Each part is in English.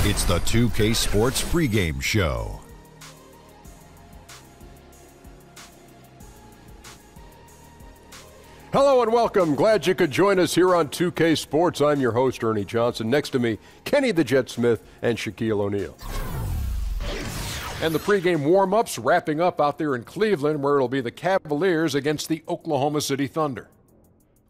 It's the 2K Sports pregame show. Hello and welcome. Glad you could join us here on 2K Sports. I'm your host, Ernie Johnson. Next to me, Kenny the Jet Smith and Shaquille O'Neal. And the pregame warm-ups wrapping up out there in Cleveland, where it'll be the Cavaliers against the Oklahoma City Thunder.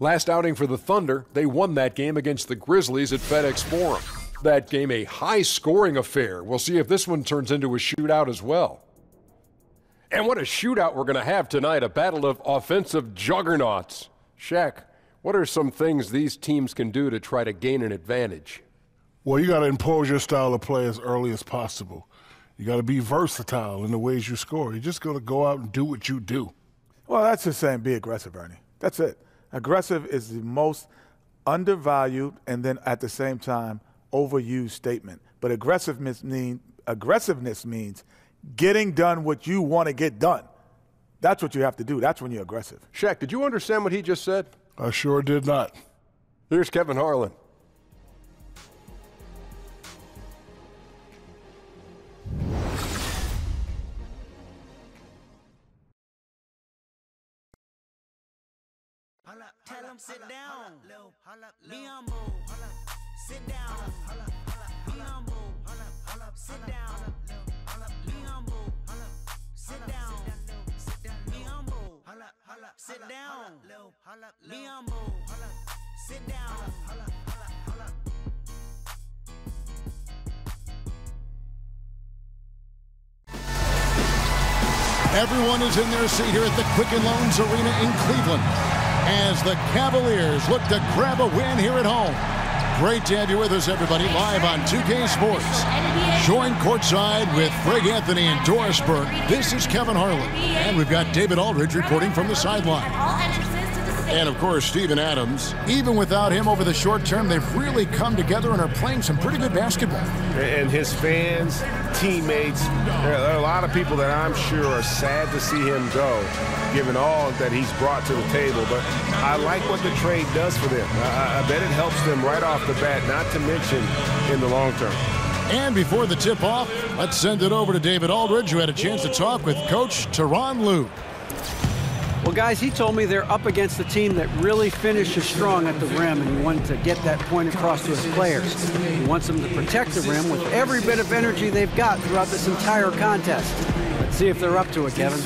Last outing for the Thunder, they won that game against the Grizzlies at FedEx Forum. That game a high-scoring affair. We'll see if this one turns into a shootout as well. And what a shootout we're going to have tonight, a battle of offensive juggernauts. Shaq, what are some things these teams can do to try to gain an advantage? Well, you got to impose your style of play as early as possible. You got to be versatile in the ways you score. You just got to go out and do what you do. Well, that's just saying be aggressive, Ernie. That's it. Aggressive is the most undervalued and then at the same time overused statement. But aggressiveness means getting done what you want to get done. That's what you have to do. That's when you're aggressive. Shaq, did you understand what he just said? I sure did not. Here's Kevin Harlan. Tell him sit down. Be humble. Sit down. Be humble. Sit down. Be humble. Sit down. Be humble. Sit down. Be humble. Sit down. Everyone is in their seat here at the Quicken Loans Arena in Cleveland as the Cavaliers look to grab a win here at home. Great to have you with us, everybody, live on 2K Sports. Joined courtside with Greg Anthony and Doris Burke. This is Kevin Harlan. And we've got David Aldridge reporting from the sideline. And, of course, Steven Adams. Even without him over the short term, they've really come together and are playing some pretty good basketball. And his fans, teammates, there are a lot of people that I'm sure are sad to see him go, given all that he's brought to the table. But I like what the trade does for them. I bet it helps them right off the bat, not to mention in the long term. And before the tip-off, let's send it over to David Aldridge, who had a chance to talk with Coach Tyronn Lue. Well, guys, he told me they're up against a team that really finishes strong at the rim, and he wanted to get that point across to his players. He wants them to protect the rim with every bit of energy they've got throughout this entire contest. Let's see if they're up to it, Kevin.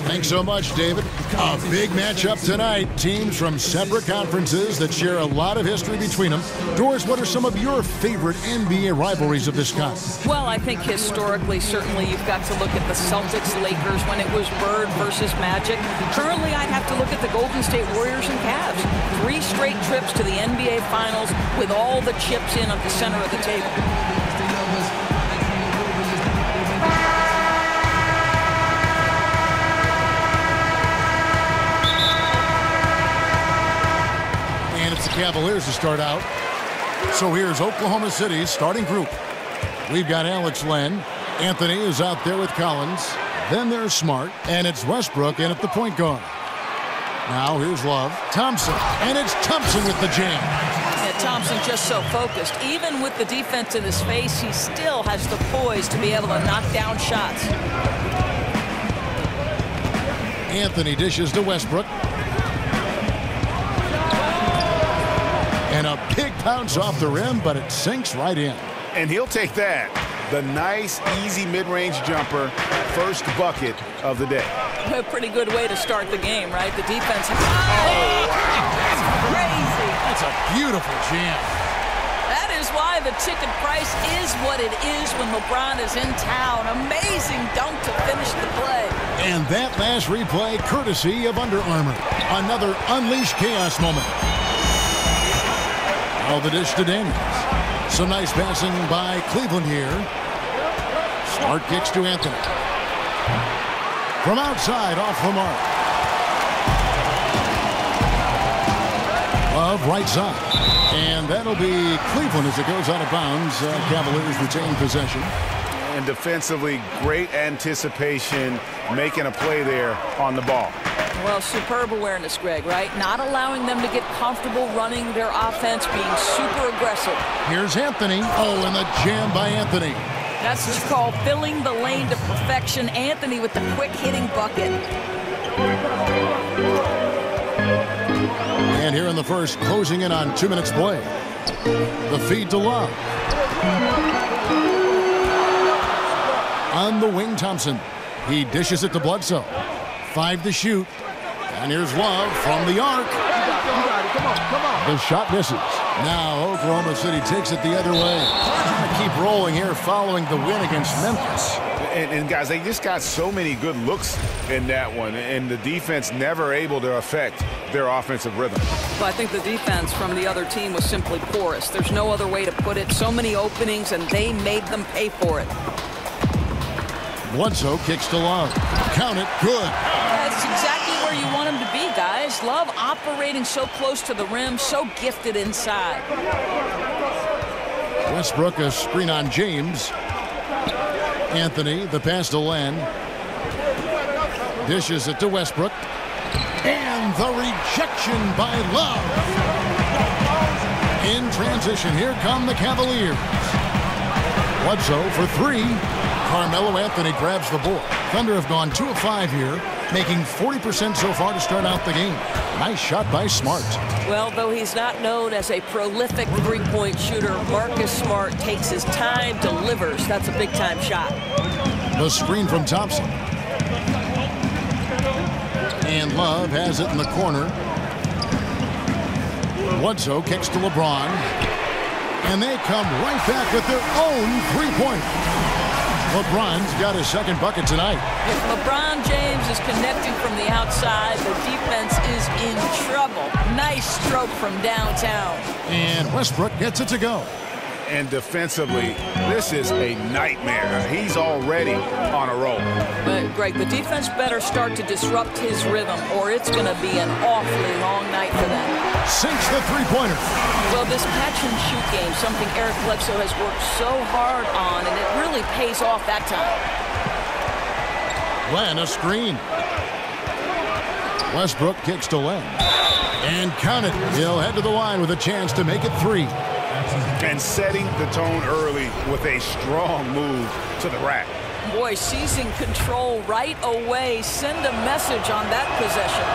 Thanks so much, David. A big matchup tonight. Teams from separate conferences that share a lot of history between them. Doris, what are some of your favorite NBA rivalries of this kind? Well, I think historically, certainly you've got to look at the Celtics-Lakers when it was Bird versus Magic. Currently, I'd have to look at the Golden State Warriors and Cavs. 3 straight trips to the NBA Finals with all the chips in at the center of the table. Cavaliers to start out. So here's Oklahoma City's starting group. We've got Alex Len. Anthony is out there with Collins. Then there's Smart. And it's Westbrook in at the point guard. Now here's Love. Thompson. And it's Thompson with the jam. Yeah, Thompson just so focused. Even with the defense in his face, he still has the poise to be able to knock down shots. Anthony dishes to Westbrook. And a big bounce off the rim, but it sinks right in. And he'll take that. The nice, easy mid-range jumper, first bucket of the day. A pretty good way to start the game, right? The defense. Oh, wow. That's crazy. That's a beautiful jam. That is why the ticket price is what it is when LeBron is in town. Amazing dunk to finish the play. And that last replay, courtesy of Under Armour. Another Unleash Chaos moment. All the dish to Daniels. Some nice passing by Cleveland here. Smart kicks to Anthony. From outside, off the mark. Love right side. And that'll be Cleveland as it goes out of bounds. Cavaliers retain possession. And defensively, great anticipation, making a play there on the ball. Well, superb awareness, Greg, right? Not allowing them to get comfortable running their offense, being super aggressive. Here's Anthony. Oh, and the jam by Anthony. That's what you call filling the lane to perfection. Anthony with the quick hitting bucket. And here in the first, closing in on 2 minutes play. The feed to Love. On the wing, Thompson. He dishes it to Bledsoe. 5 to shoot. And here's Love from the arc. Come on. The shot misses. Now Oklahoma City takes it the other way. Trying to keep rolling here following the win against Memphis. And guys, they just got so many good looks in that one, and the defense never able to affect their offensive rhythm. Well, I think the defense from the other team was simply porous. There's no other way to put it. So many openings, and they made them pay for it. Bledsoe kicks to Love. Count it. Good. That's exactly where you want him to be, guys. Love operating so close to the rim, so gifted inside. Westbrook, a screen on James. Anthony, the pass to Len. Dishes it to Westbrook. And the rejection by Love. In transition, here come the Cavaliers. Bledsoe for 3. Carmelo Anthony grabs the board. Thunder have gone 2 of 5 here, making 40% so far to start out the game. Nice shot by Smart. Well, though he's not known as a prolific three-point shooter, Marcus Smart takes his time, delivers. That's a big-time shot. The screen from Thompson. And Love has it in the corner. Bledsoe kicks to LeBron. And they come right back with their own three-pointer. LeBron's got his second bucket tonight. If LeBron James is connecting from the outside, the defense is in trouble. Nice stroke from downtown. And Westbrook gets it to go. And defensively, this is a nightmare. He's already on a roll. But, Greg, the defense better start to disrupt his rhythm, or it's going to be an awfully long night for them. Sinks the three-pointer. Well, this catch-and-shoot game, something Eric Bledsoe has worked so hard on, and it really pays off that time. Len, a screen. Westbrook kicks to Len. And count it. He'll head to the line with a chance to make it 3. And setting the tone early with a strong move to the rack. Boy, seizing control right away. Send a message on that possession.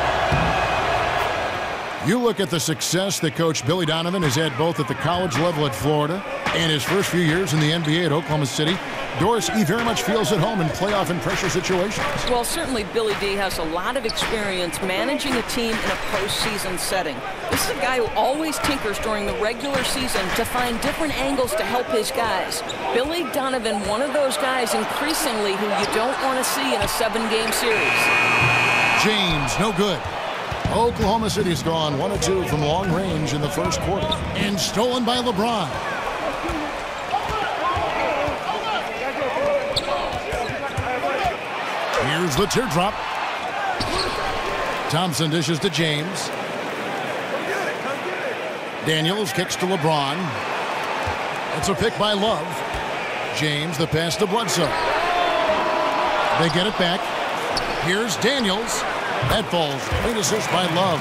You look at the success that Coach Billy Donovan has had both at the college level at Florida and his first few years in the NBA at Oklahoma City. Doris, he very much feels at home in playoff and pressure situations. Well, certainly Billy D has a lot of experience managing a team in a postseason setting. This is a guy who always tinkers during the regular season to find different angles to help his guys. Billy Donovan, one of those guys increasingly who you don't want to see in a 7-game series. James, no good. Oklahoma City's gone 1 of 2 from long range in the first quarter. And stolen by LeBron. Here's the teardrop. Thompson dishes to James. Daniels kicks to LeBron. It's a pick by Love. James, the pass to Bledsoe. They get it back. Here's Daniels. That falls. Great assist by Love.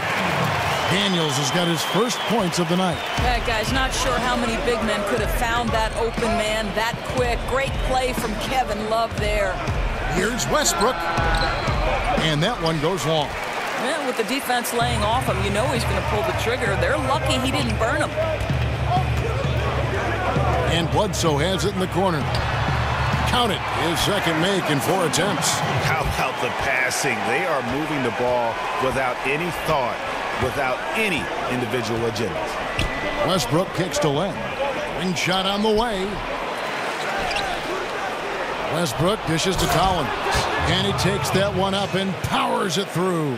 Daniels has got his first points of the night. That guy's not sure how many big men could have found that open man that quick. Great play from Kevin Love there. Here's Westbrook. And that one goes long. Yeah, with the defense laying off him, you know he's going to pull the trigger. They're lucky he didn't burn him. And Bledsoe has it in the corner. Count it. His second make in 4 attempts. How about the passing? They are moving the ball without any thought, without any individual agenda. Westbrook kicks to Len. Ring shot on the way. Westbrook dishes to Collins. And he takes that one up and powers it through.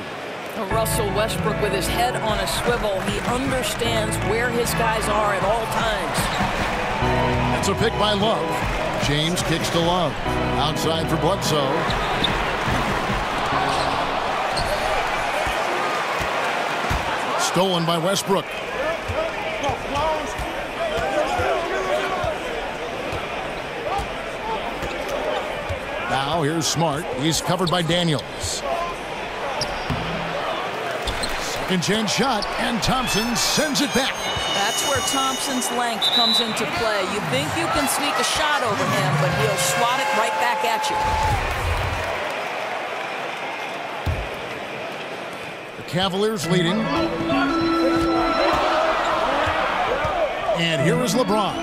Russell Westbrook with his head on a swivel. He understands where his guys are at all times. That's a pick by Love. James kicks to Love. Outside for Bledsoe. Stolen by Westbrook. Now here's Smart. He's covered by Daniels. Second chance shot, and Thompson sends it back. That's where Thompson's length comes into play. You think you can sneak a shot over him, but he'll swat it right back at you. The Cavaliers leading. And here is LeBron.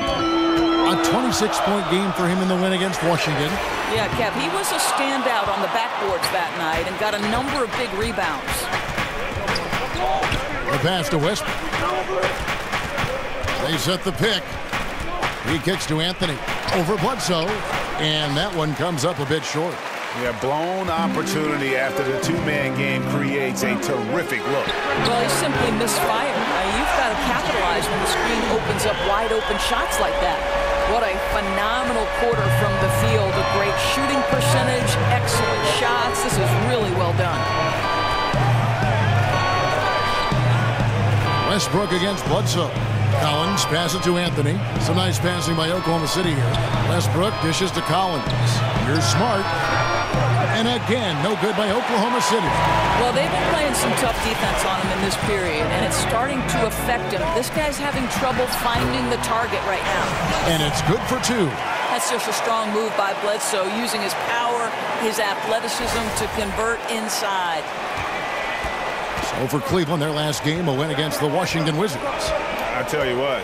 A 26-point game for him in the win against Washington. Yeah, Kev, he was a standout on the backboards that night and got a number of big rebounds. The pass to Westbrook. They set the pick. He kicks to Anthony. Over Bledsoe. And that one comes up a bit short. Yeah, blown opportunity after the two-man game creates a terrific look. Well, he simply misfired. You've got to capitalize when the screen opens up wide-open shots like that. What a phenomenal quarter from the field. A great shooting percentage, excellent shots. This is really well done. Westbrook against Bledsoe. Collins passes to Anthony. Some nice passing by Oklahoma City here. Westbrook dishes to Collins. Here's Smart. And again, no good by Oklahoma City. Well, they've been playing some tough defense on him in this period, and it's starting to affect him. This guy's having trouble finding the target right now. And it's good for two. That's just a strong move by Bledsoe, using his power, his athleticism to convert inside. So for Cleveland, their last game, a win against the Washington Wizards. I tell you what,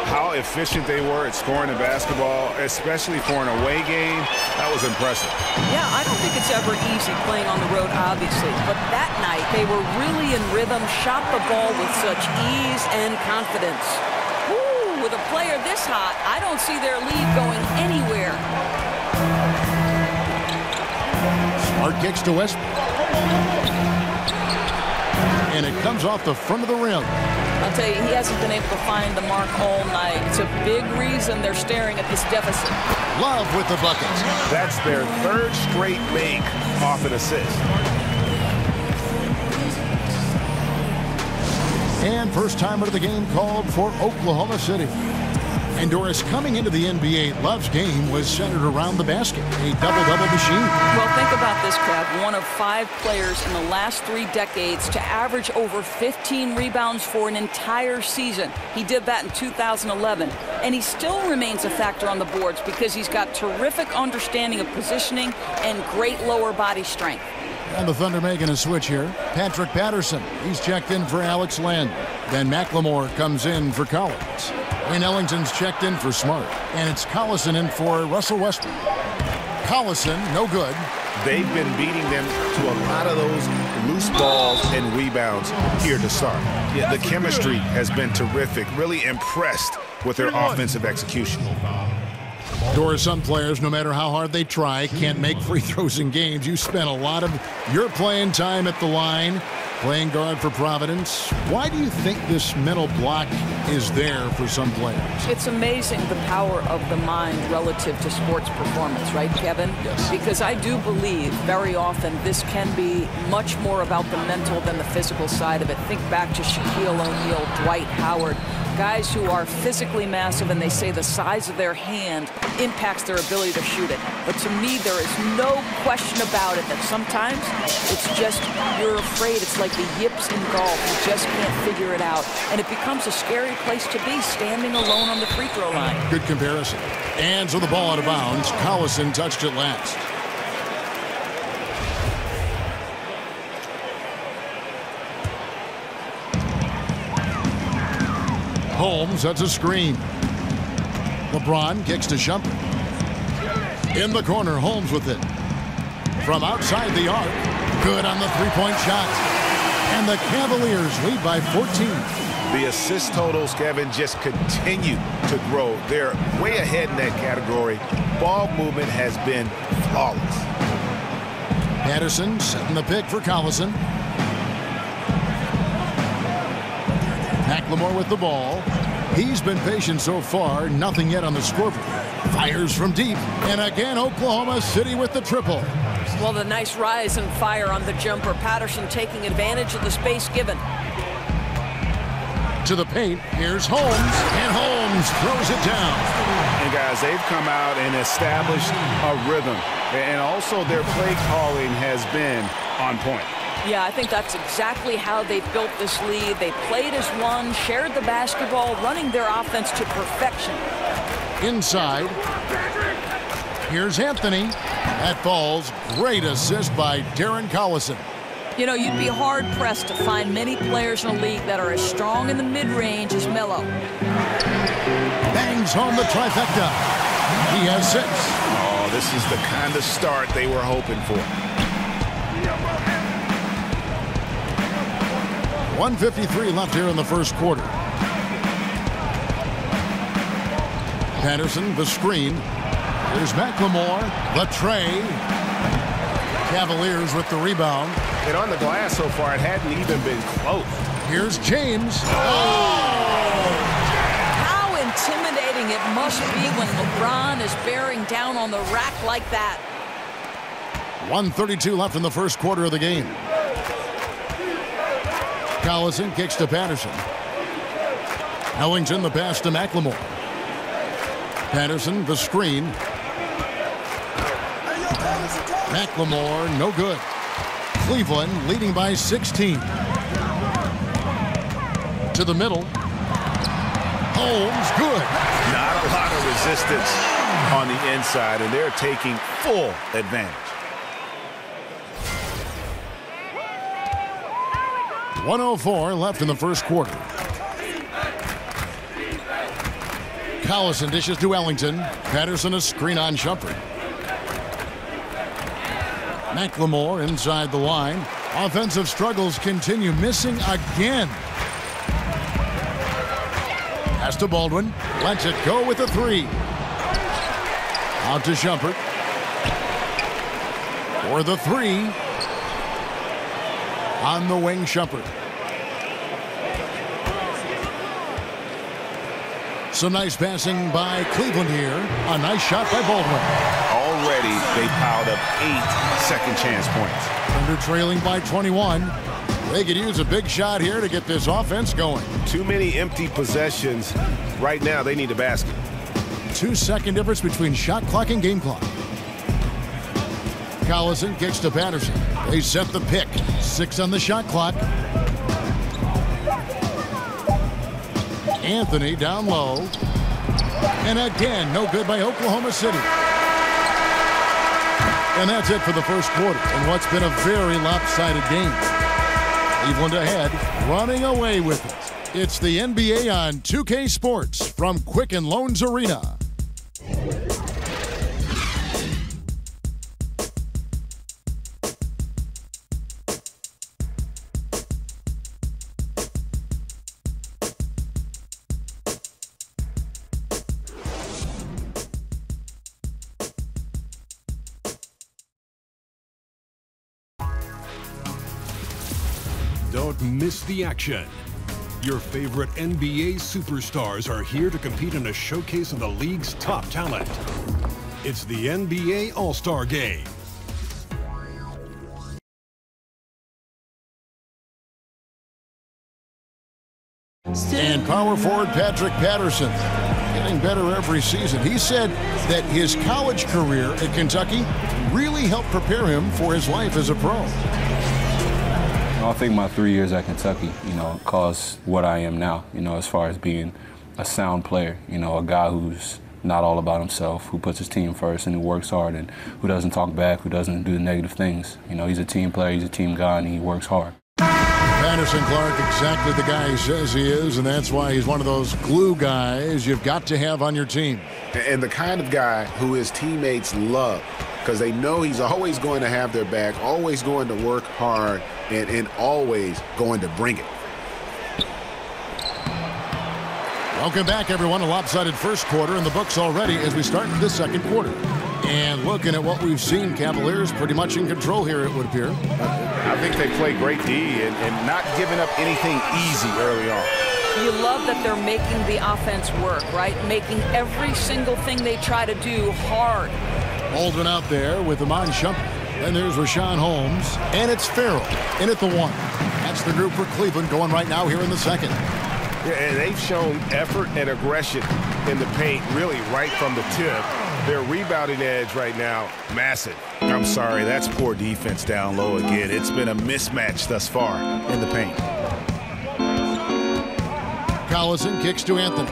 how efficient they were at scoring the basketball, especially for an away game, that was impressive. Yeah, I don't think it's ever easy playing on the road, obviously. But that night, they were really in rhythm, shot the ball with such ease and confidence. Woo, with a player this hot, I don't see their lead going anywhere. Smart kicks to Westbrook. And it comes off the front of the rim. I'll tell you, he hasn't been able to find the mark all night. It's a big reason they're staring at this deficit. Love with the bucket. That's their third straight make off an assist. And first timer of the game called for Oklahoma City. And Doris, coming into the NBA, Love's game was centered around the basket, a double-double machine. Well, think about this, Kev. One of 5 players in the last 3 decades to average over 15 rebounds for an entire season. He did that in 2011. And he still remains a factor on the boards because he's got terrific understanding of positioning and great lower body strength. And the Thunder making a switch here. Patrick Patterson, he's checked in for Alex Len. Then McLemore comes in for Collins. Wayne Ellington's checked in for Smart. And it's Collison in for Russell Westbrook. Collison, no good. They've been beating them to a lot of those loose balls and rebounds here to start. Yeah, the chemistry has been terrific. Really impressed with their offensive execution. Doris, some players, no matter how hard they try, can't make free throws in games. You spent a lot of your playing time at the line, playing guard for Providence. Why do you think this mental block is there for some players? It's amazing the power of the mind relative to sports performance, right, Kevin? Yes. Because I do believe very often this can be much more about the mental than the physical side of it. Think back to Shaquille O'Neal, Dwight Howard, guys who are physically massive, and they say the size of their hand impacts their ability to shoot it. But to me, there is no question about it that sometimes it's just you're afraid. It's like the yips in golf. You just can't figure it out. And it becomes a scary place to be, standing alone on the free throw line. Good comparison. And so the ball out of bounds. Collison touched it last. Holmes sets a screen. LeBron kicks to Shumpert. In the corner, Holmes with it. From outside the arc, good on the three-point shot. And the Cavaliers lead by 14. The assist totals, Kevin, just continue to grow. They're way ahead in that category. Ball movement has been flawless. Patterson setting the pick for Collison. McLemore with the ball. He's been patient so far. Nothing yet on the scoreboard. Fires from deep. And again, Oklahoma City with the triple. Well, the nice rise and fire on the jumper. Patterson taking advantage of the space given. To the paint. Here's Holmes. And Holmes throws it down. And guys, they've come out and established a rhythm. And also their play calling has been on point. Yeah, I think that's exactly how they built this lead. They played as one, shared the basketball, running their offense to perfection. Inside. Here's Anthony. That falls. Great assist by Darren Collison. You know, you'd be hard-pressed to find many players in the league that are as strong in the mid-range as Melo. Bangs home the trifecta. He has 6. Oh, this is the kind of start they were hoping for. 1:53 left here in the first quarter. Patterson, the screen. Here's McLemore, the tray. Cavaliers with the rebound. And on the glass so far, it hadn't even been close. Here's James. How intimidating it must be when LeBron is bearing down on the rack like that. 1:32 left in the first quarter of the game. Collison kicks to Patterson. Ellington the pass to McLemore. Patterson the screen. McLemore no good. Cleveland leading by 16. To the middle. Holmes good. Not a lot of resistance on the inside, and they're taking full advantage. 1:04 left in the first quarter. Collison dishes to Ellington. Patterson a screen on Shumpert. McLemore inside the line. Offensive struggles continue. Missing again. Pass to Baldwin. Lets it go with a 3. Out to Shumpert. For the 3. On the wing, Shumpert. Some nice passing by Cleveland here. A nice shot by Baldwin. Already, they piled up 8 second chance points. Thunder trailing by 21. They could use a big shot here to get this offense going. Too many empty possessions. Right now, they need a basket. 2-second difference between shot clock and game clock. Collison kicks to Patterson. They set the pick. 6 on the shot clock. Anthony down low. And again, no good by Oklahoma City. And that's it for the first quarter in what's been a very lopsided game. Cleveland ahead, running away with it. It's the NBA on 2K Sports from Quicken Loans Arena. Don't miss the action. Your favorite NBA superstars are here to compete in a showcase of the league's top talent. It's the NBA All-Star Game. And power forward Patrick Patterson, getting better every season. He said that his college career at Kentucky really helped prepare him for his life as a pro. I think my 3 years at Kentucky, caused what I am now, as far as being a sound player, a guy who's not all about himself, who puts his team first and who works hard and who doesn't talk back, who doesn't do the negative things. He's a team player, he's a team guy, and he works hard. Patterson Clark, exactly the guy he says he is, and that's why he's one of those glue guys you've got to have on your team. And the kind of guy who his teammates love, because they know he's always going to have their back, always going to work hard, and always going to bring it. Welcome back, everyone. A lopsided first quarter in the books already as we start the second quarter. And looking at what we've seen, Cavaliers pretty much in control here, it would appear. I think they play great D and not giving up anything easy early on. You love that they're making the offense work, right? Making every single thing they try to do hard. Baldwin out there with Iman Shumpert. And there's Rashawn Holmes. And it's Farrell in at the 1. That's the group for Cleveland going right now here in the second. Yeah, and they've shown effort and aggression in the paint, really right from the tip. Their rebounding edge right now, massive. I'm sorry, that's poor defense down low again. It's been a mismatch thus far in the paint. Collison kicks to Anthony.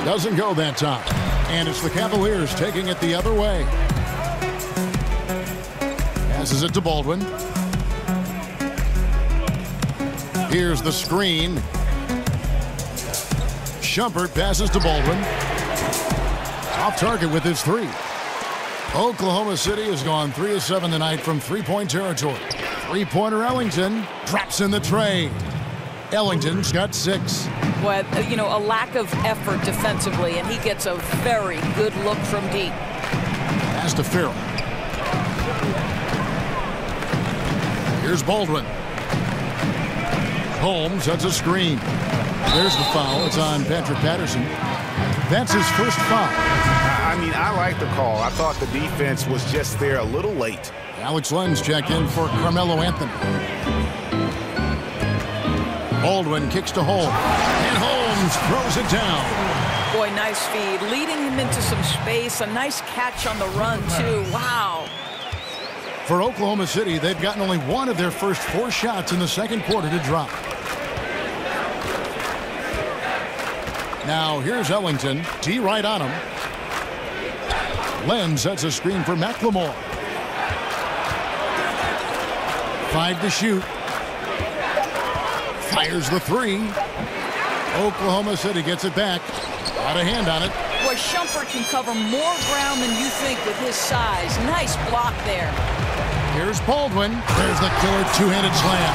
Doesn't go that time. And it's the Cavaliers taking it the other way. Passes it to Baldwin. Here's the screen. Shumpert passes to Baldwin. Off target with his three. Oklahoma City has gone 3 of 7 tonight from three-point territory. Three-pointer Ellington drops in the tray. Ellington's got 6. Well, you know, a lack of effort defensively, and he gets a very good look from deep. Pass to Farrell. Here's Baldwin. Holmes sets a screen. There's the foul. It's on Patrick Patterson. That's his first foul. I mean, I like the call. I thought the defense was just there a little late. Alex Lenz check in for Carmelo Anthony. Baldwin kicks to Holmes. And Holmes throws it down. Boy, nice feed. Leading him into some space. A nice catch on the run, too. Wow. For Oklahoma City, they've gotten only one of their first 4 shots in the second quarter to drop. Now, here's Ellington. T right on him. Len sets a screen for McLemore. 5 to shoot. Fires the 3. Oklahoma City gets it back. Got a hand on it. Boy, Shumpert can cover more ground than you think with his size. Nice block there. Here's Baldwin. There's the killer two-handed slam.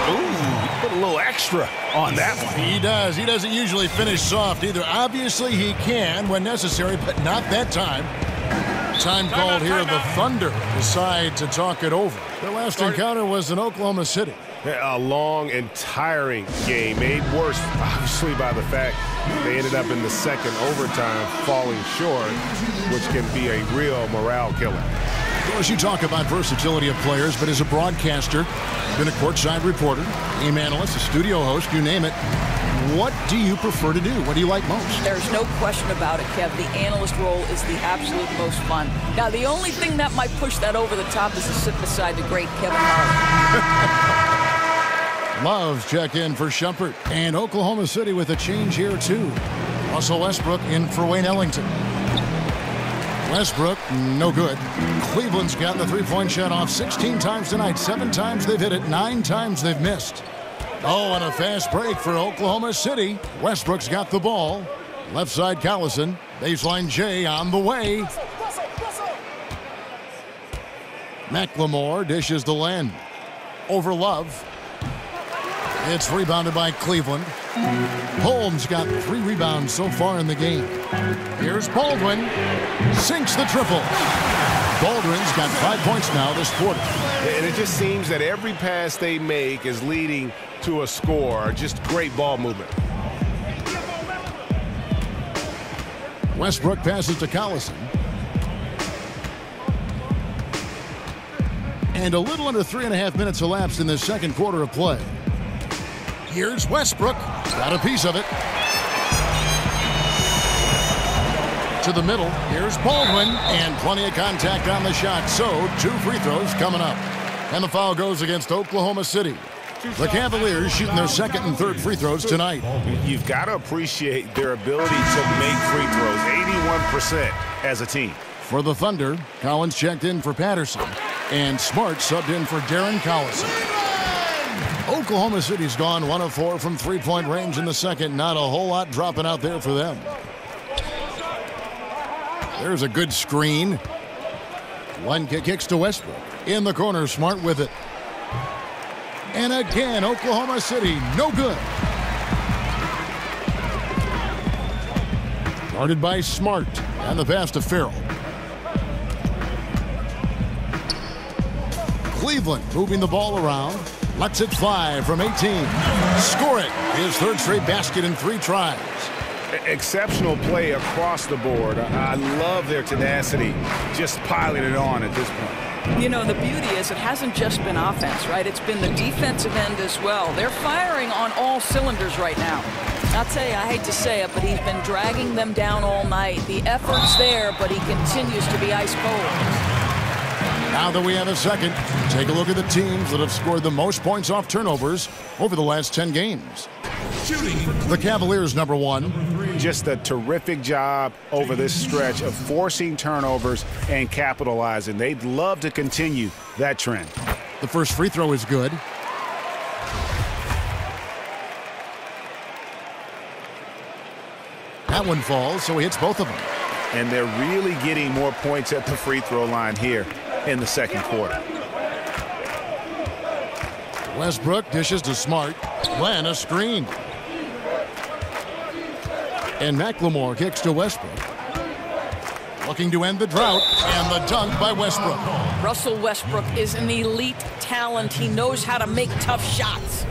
Ooh, put a little extra on that one. He does. He doesn't usually finish soft either. Obviously, he can when necessary, but not that time. Time called here. The Thunder decide to talk it over. Their last encounter was in Oklahoma City. A long and tiring game, made worse, obviously, by the fact they ended up in the second overtime falling short, which can be a real morale killer. Of course, you talk about versatility of players, but as a broadcaster, been a courtside reporter, game analyst, a studio host, you name it. What do you prefer to do? What do you like most? There's no question about it, Kev. The analyst role is the absolute most fun. Now, the only thing that might push that over the top is to sit beside the great Kevin Harlan. Loves check in for Shumpert. And Oklahoma City with a change here, too. Russell Westbrook in for Wayne Ellington. Westbrook, no good. Cleveland's got the three-point shot off 16 times tonight. 7 times they've hit it, 9 times they've missed. Oh, and a fast break for Oklahoma City. Westbrook's got the ball. Left side Collison. Baseline J on the way. McLemore dishes to Len. Over Love. It's rebounded by Cleveland. Holmes got 3 rebounds so far in the game. Here's Baldwin. Sinks the triple. Baldwin's got 5 points now this quarter. And it just seems that every pass they make is leading to a score. Just great ball movement. Westbrook passes to Collison. And a little under 3.5 minutes elapsed in the second quarter of play. Here's Westbrook. Got a piece of it. To the middle. Here's Baldwin. And plenty of contact on the shot. So, 2 free throws coming up. And the foul goes against Oklahoma City. The Cavaliers shooting their second and third free throws tonight. You've got to appreciate their ability to make free throws. 81% as a team. For the Thunder, Collins checked in for Patterson. And Smart subbed in for Darren Collison. Oklahoma City's gone 1 of 4 from three-point range in the second. Not a whole lot dropping out there for them. There's a good screen. One kicks to Westbrook. In the corner, Smart with it. And again, Oklahoma City, no good. Guarded by Smart. And the pass to Farrell. Cleveland moving the ball around. Lets it fly from 18. Score it. His third straight basket in 3 tries. Exceptional play across the board. I love their tenacity, just piling it on at this point. You know, the beauty is it hasn't just been offense, right? It's been the defensive end as well. They're firing on all cylinders right now. I'll tell you, I hate to say it, but he's been dragging them down all night. The effort's there, but he continues to be ice cold. Now that we have a second, take a look at the teams that have scored the most points off turnovers over the last 10 games. The Cavaliers, number 1. Just a terrific job over this stretch of forcing turnovers and capitalizing. They'd love to continue that trend. The first free throw is good. That one falls, so he hits both of them. And they're really getting more points at the free throw line here in the second quarter. Westbrook dishes to Smart. Glenn, a screen. And McLemore kicks to Westbrook. Looking to end the drought, and the dunk by Westbrook. Russell Westbrook is an elite talent. He knows how to make tough shots.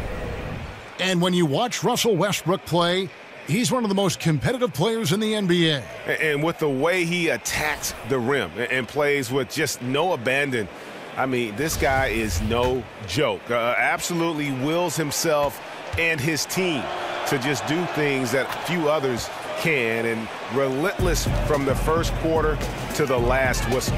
And when you watch Russell Westbrook play, he's one of the most competitive players in the NBA. And with the way he attacks the rim and plays with just no abandon, I mean, this guy is no joke. Absolutely wills himself and his team to just do things that few others can, and relentless from the first quarter to the last whistle.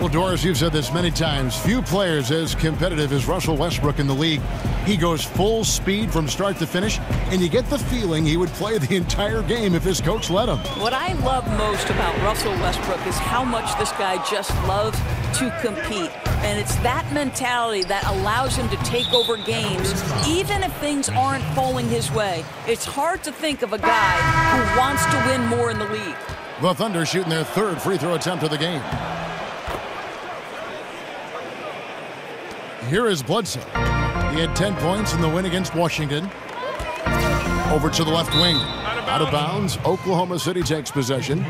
Well, Doris, you've said this many times. Few players as competitive as Russell Westbrook in the league. He goes full speed from start to finish, and you get the feeling he would play the entire game if his coach let him. What I love most about Russell Westbrook is how much this guy just loves to compete. And it's that mentality that allows him to take over games, even if things aren't falling his way. It's hard to think of a guy who wants to win more in the league. The Thunder shooting their third free throw attempt of the game. Here is Bledsoe. He had 10 points in the win against Washington. Over to the left wing. Out of bounds, Oklahoma City takes possession.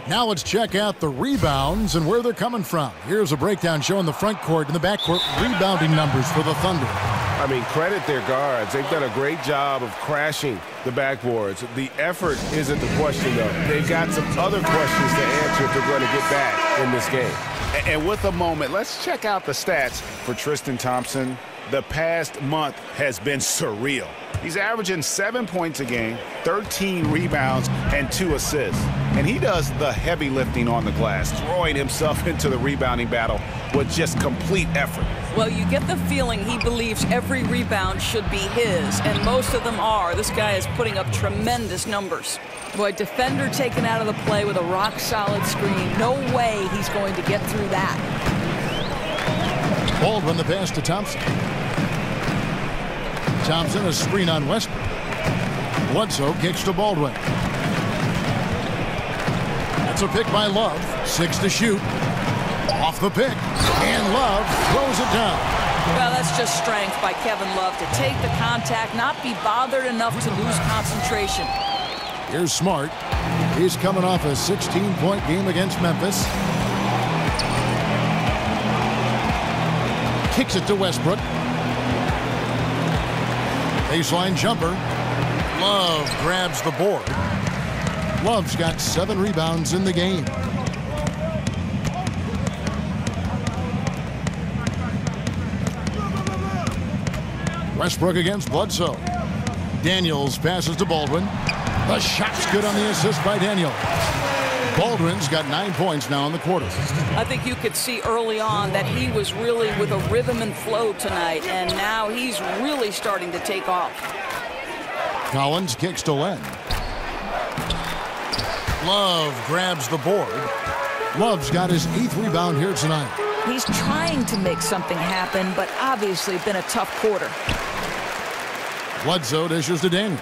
Now let's check out the rebounds and where they're coming from. Here's a breakdown showing the front court and the back court rebounding numbers for the Thunder. I mean, credit their guards. They've done a great job of crashing the backboards. The effort isn't the question, though. They've got some other questions to answer if they're going to get back in this game. And with a moment, let's check out the stats for Tristan Thompson. The past month has been surreal. He's averaging 7 points a game, 13 rebounds, and 2 assists. And he does the heavy lifting on the glass, throwing himself into the rebounding battle with just complete effort. Well, you get the feeling he believes every rebound should be his, and most of them are. This guy is putting up tremendous numbers. Boy, defender taken out of the play with a rock-solid screen. No way he's going to get through that. Baldwin the pass to Thompson. Thompson a screen on Westbrook. Bledsoe kicks to Baldwin. That's a pick by Love. 6 to shoot. Off the pick. And Love throws it down. Well, that's just strength by Kevin Love to take the contact, not be bothered enough to lose concentration. Here's Smart. He's coming off a 16-point game against Memphis. Kicks it to Westbrook. Baseline jumper. Love grabs the board. Love's got 7 rebounds in the game. Westbrook against Bledsoe. Daniels passes to Baldwin. The shot's good on the assist by Daniels. Baldwin's got 9 points now in the quarter. I think you could see early on that he was really with a rhythm and flow tonight, and now he's really starting to take off. Collins kicks to Len. Love grabs the board. Love's got his 8th rebound here tonight. He's trying to make something happen, but obviously been a tough quarter. Bledsoe dishes to Daniels.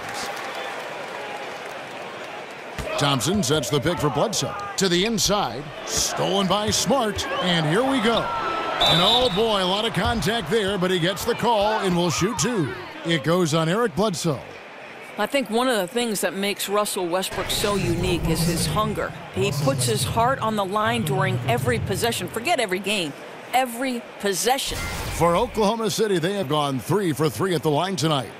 Thompson sets the pick for Bledsoe. To the inside. Stolen by Smart. And here we go. And oh boy, a lot of contact there, but he gets the call and will shoot 2. It goes on Eric Bledsoe. I think one of the things that makes Russell Westbrook so unique is his hunger. He puts his heart on the line during every possession. Forget every game. Every possession. For Oklahoma City, they have gone 3 for 3 at the line tonight.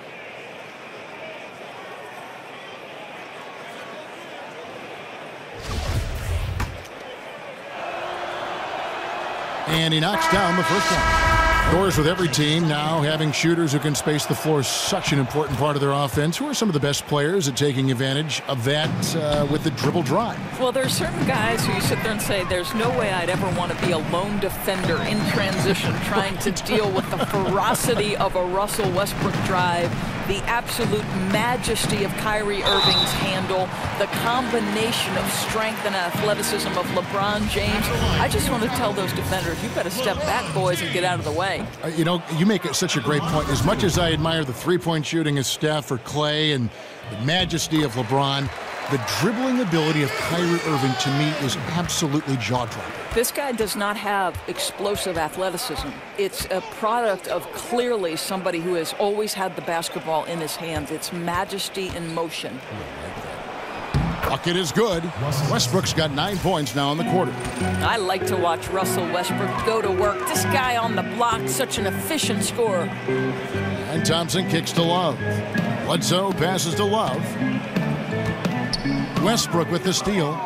And he knocks down the first one. Doors, with every team now having shooters who can space the floor, such an important part of their offense. Who are some of the best players at taking advantage of that with the dribble drive? Well, there's certain guys who you sit there and say, there's no way I'd ever want to be a lone defender in transition trying to deal with the ferocity of a Russell Westbrook drive, the absolute majesty of Kyrie Irving's handle, the combination of strength and athleticism of LeBron James. I just want to tell those defenders, you better step back, boys, and get out of the way. You know, you make such a great point. As much as I admire the three-point shooting of Steph or Clay and the majesty of LeBron, the dribbling ability of Kyrie Irving, to me, is absolutely jaw-dropping. This guy does not have explosive athleticism. It's a product of clearly somebody who has always had the basketball in his hands. It's majesty in motion. Bucket is good. Westbrook's got 9 points now in the quarter. I like to watch Russell Westbrook go to work. This guy on the block, such an efficient scorer. And Thompson kicks to Love. Bledsoe passes to Love. Westbrook with the steal.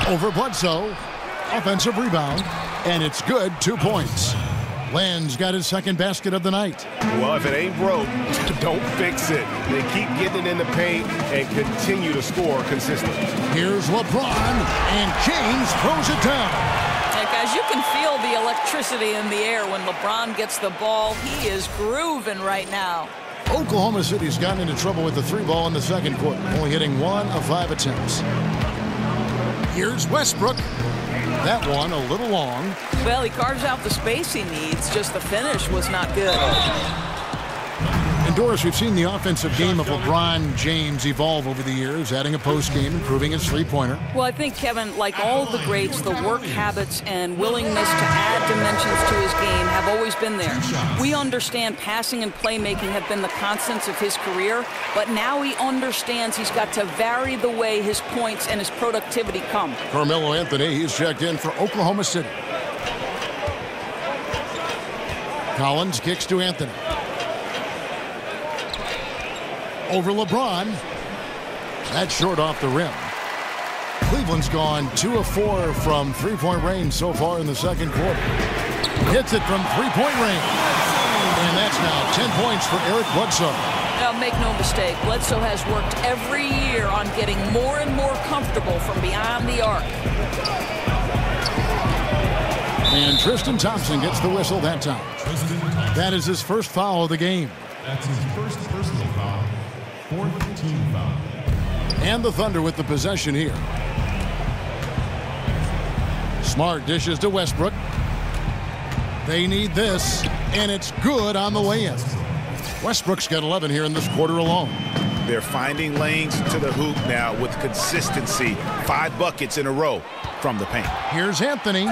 Over Bledsoe. Offensive rebound. And it's good. 2 points. Land's got his second basket of the night. Well, if it ain't broke, don't fix it. They keep getting it in the paint and continue to score consistently. Here's LeBron, and James throws it down. Hey, guys, you can feel the electricity in the air when LeBron gets the ball. He is grooving right now. Oklahoma City's gotten into trouble with the 3-ball in the second quarter, only hitting 1 of 5 attempts. Here's Westbrook. That one a little long. Well, he carves out the space he needs, just the finish was not good. And Doris, we've seen the offensive game of LeBron James evolve over the years, adding a post game, improving his three-pointer. Well, I think, Kevin, like all the greats, the work habits and willingness to add dimensions to his game have always been there. We understand passing and playmaking have been the constants of his career, but now he understands he's got to vary the way his points and his productivity come. Carmelo Anthony, he's checked in for Oklahoma City. Collins kicks to Anthony. Over LeBron. That's short off the rim. Cleveland's gone 2 of 4 from three-point range so far in the second quarter. Hits it from three-point range. And that's now 10 points for Eric Bledsoe. Now, make no mistake, Bledsoe has worked every year on getting more and more comfortable from beyond the arc. And Tristan Thompson gets the whistle that time. That is his first foul of the game. That's his first personal foul. 4th team foul. And the Thunder with the possession here. Smart dishes to Westbrook. They need this, and it's good on the way in. Westbrook's got 11 here in this quarter alone. They're finding lanes to the hoop now with consistency. 5 buckets in a row from the paint. Here's Anthony,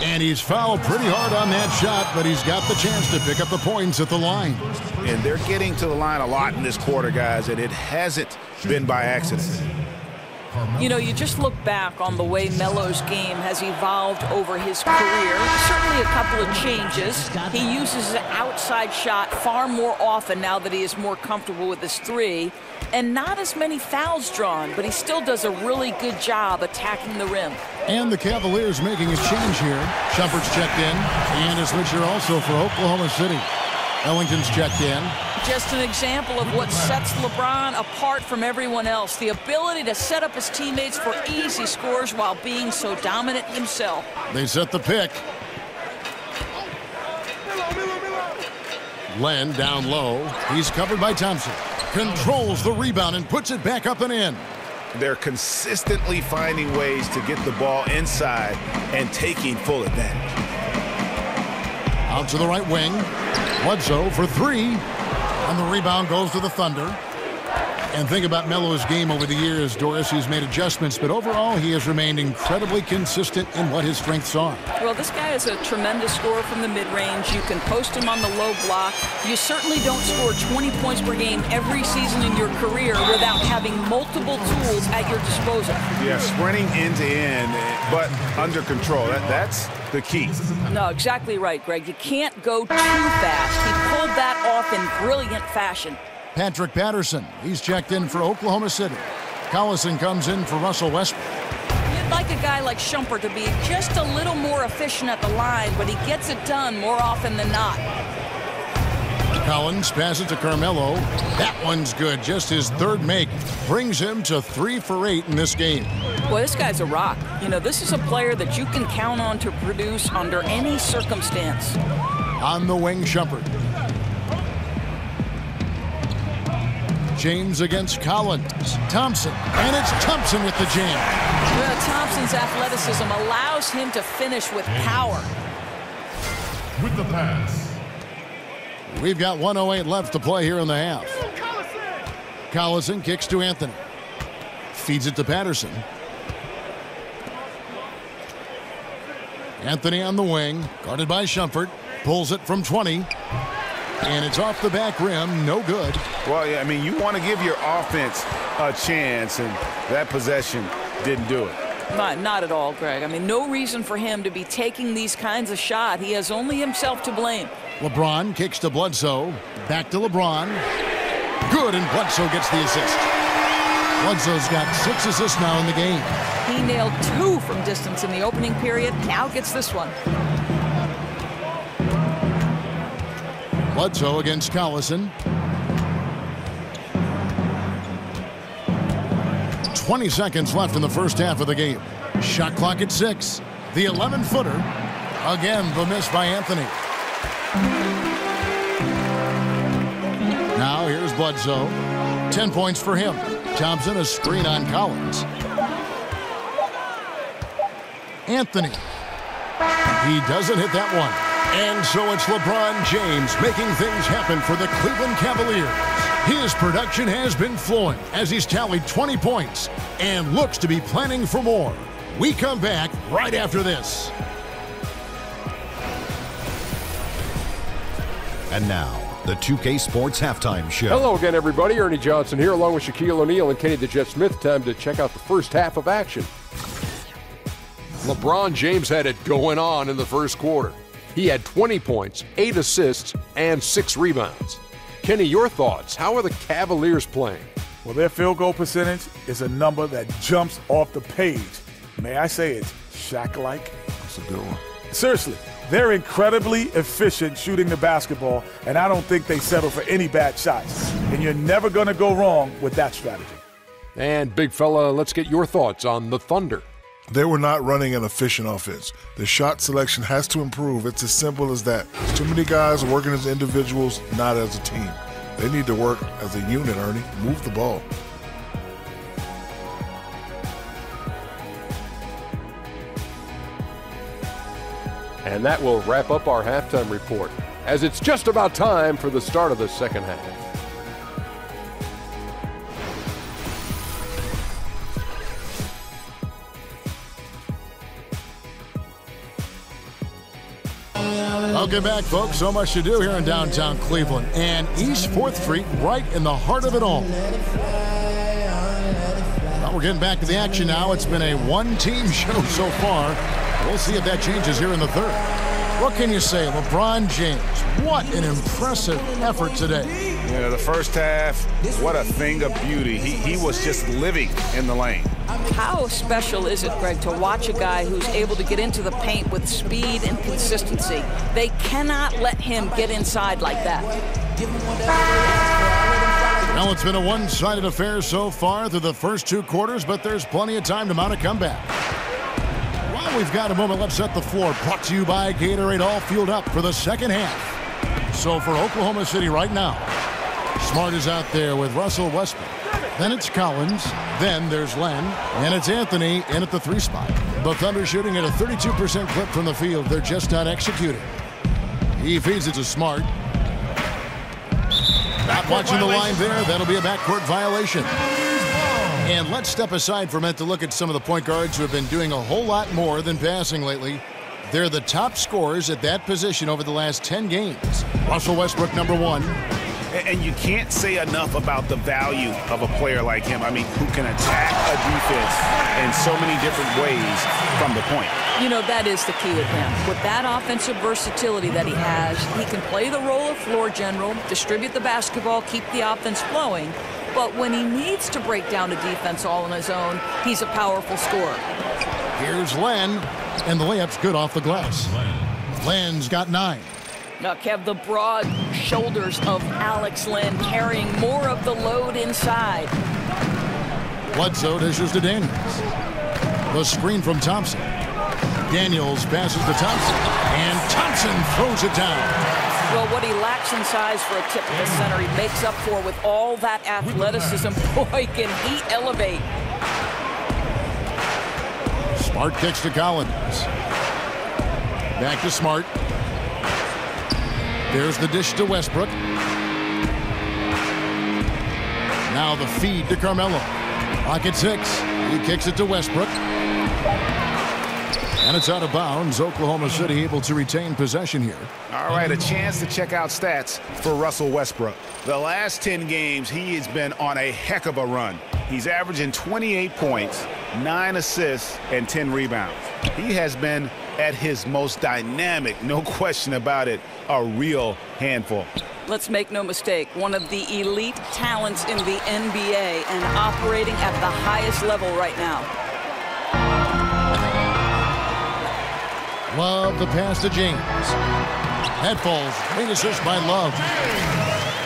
and he's fouled pretty hard on that shot, but he's got the chance to pick up the points at the line. And they're getting to the line a lot in this quarter, guys, and it hasn't been by accident. You know, you just look back on the way Melo's game has evolved over his career. Certainly a couple of changes. He uses an outside shot far more often now that he is more comfortable with his three. And not as many fouls drawn, but he still does a really good job attacking the rim. And the Cavaliers making a change here. Shumpert's checked in, and a switcher also for Oklahoma City. Ellington's checked in. Just an example of what sets LeBron apart from everyone else. The ability to set up his teammates for easy scores while being so dominant himself. They set the pick. Len down low. He's covered by Thompson. Controls the rebound and puts it back up and in. They're consistently finding ways to get the ball inside and taking full advantage. Out to the right wing. Bledsoe for 3. And the rebound goes to the Thunder. And think about Melo's game over the years, Doris. He's made adjustments, but overall he has remained incredibly consistent in what his strengths are. Well, this guy is a tremendous scorer from the mid-range. You can post him on the low block. You certainly don't score 20 points per game every season in your career without having multiple tools at your disposal. Yeah, sprinting end to end, but under control. That's the key. No, exactly right, Greg. You can't go too fast. He pulled that off in brilliant fashion. Patrick Patterson, he's checked in for Oklahoma City. Collison comes in for Russell Westbrook. You'd like a guy like Shumpert to be just a little more efficient at the line, but he gets it done more often than not. Collins passes to Carmelo. That one's good. Just his third make brings him to 3 for 8 in this game. Boy, this guy's a rock. You know, this is a player that you can count on to produce under any circumstance. On the wing, Shumpert. James against Collins. Thompson. And it's Thompson with the jam. Well, Thompson's athleticism allows him to finish with power. With the pass. We've got 1:08 left to play here in the half. Collison kicks to Anthony. Feeds it to Patterson. Anthony on the wing, guarded by Shumpert. Pulls it from 20. And it's off the back rim, no good. Well, yeah, I mean, you want to give your offense a chance, and that possession didn't do it. Not at all, Greg. I mean, no reason for him to be taking these kinds of shots. He has only himself to blame. LeBron kicks to Bledsoe. Back to LeBron. Good, and Bledsoe gets the assist. Bledsoe's got 6 assists now in the game. He nailed 2 from distance in the opening period. Now gets this one. Bledsoe against Collison. 20 seconds left in the first half of the game. Shot clock at 6. The 11-footer. Again, the miss by Anthony. Now here's Bledsoe. 10 points for him. Thompson a screen on Collins. Anthony. He doesn't hit that one. And so it's LeBron James making things happen for the Cleveland Cavaliers. His production has been flowing as he's tallied 20 points and looks to be planning for more. We come back right after this. And now, the 2K Sports Halftime Show. Hello again, everybody. Ernie Johnson here, along with Shaquille O'Neal and Kenny the Jet Smith. Time to check out the first half of action. LeBron James had it going on in the first quarter. He had 20 points, 8 assists, and 6 rebounds. Kenny, your thoughts? How are the Cavaliers playing? Well, their field goal percentage is a number that jumps off the page. May I say it's Shaq-like? That's a good one. Seriously, they're incredibly efficient shooting the basketball, and I don't think they settle for any bad shots. And you're never going to go wrong with that strategy. And, big fella, let's get your thoughts on the Thunder. They were not running an efficient offense. The shot selection has to improve. It's as simple as that. There's too many guys working as individuals, not as a team. They need to work as a unit, Ernie. Move the ball. And that will wrap up our halftime report, as it's just about time for the start of the second half. Welcome back, folks. So much to do here in downtown Cleveland. And East 4th Street right in the heart of it all. Well, we're getting back to the action now. It's been a one-team show so far. We'll see if that changes here in the third. What can you say? LeBron James, what an impressive effort today. You know, the first half, what a thing of beauty. He was just living in the lane. How special is it, Greg, to watch a guy who's able to get into the paint with speed and consistency? They cannot let him get inside like that. Well, it's been a one-sided affair so far through the first 2 quarters, but there's plenty of time to mount a comeback. Well, we've got a moment left. Set the floor. Brought to you by Gatorade. All fueled up for the second half. So for Oklahoma City right now, Smart is out there with Russell Westbrook. Then it's Collins. Then there's Len. And it's Anthony in at the 3 spot. The Thunder shooting at a 32% clip from the field. They're just not executing. He feeds it to Smart. Not watching the line there. That'll be a backcourt violation. And let's step aside for a minute to look at some of the point guards who have been doing a whole lot more than passing lately. They're the top scorers at that position over the last 10 games. Russell Westbrook, number 1. And you can't say enough about the value of a player like him. I mean, who can attack a defense in so many different ways from the point. You know, that is the key with him. With that offensive versatility that he has, he can play the role of floor general, distribute the basketball, keep the offense flowing. But when he needs to break down a defense all on his own, he's a powerful scorer. Here's Len, and the layup's good off the glass. Len's got 9. Now, Kev, the broad shoulders of Alex Len carrying more of the load inside. Bledsoe dishes to Daniels. The screen from Thompson. Daniels passes to Thompson, and Thompson throws it down. Well, what he lacks in size for a typical center, he makes up for with all that athleticism. Boy, can he elevate. Smart kicks to Collins. Back to Smart. There's the dish to Westbrook. Now the feed to Carmelo. Clock at 6. He kicks it to Westbrook. And it's out of bounds. Oklahoma City able to retain possession here. All right, a chance to check out stats for Russell Westbrook. The last 10 games, he has been on a heck of a run. He's averaging 28 points, 9 assists, and 10 rebounds. He has been at his most dynamic, no question about it, a real handful. Let's make no mistake, one of the elite talents in the NBA and operating at the highest level right now. Love the pass to James. Head falls. Great assist by Love.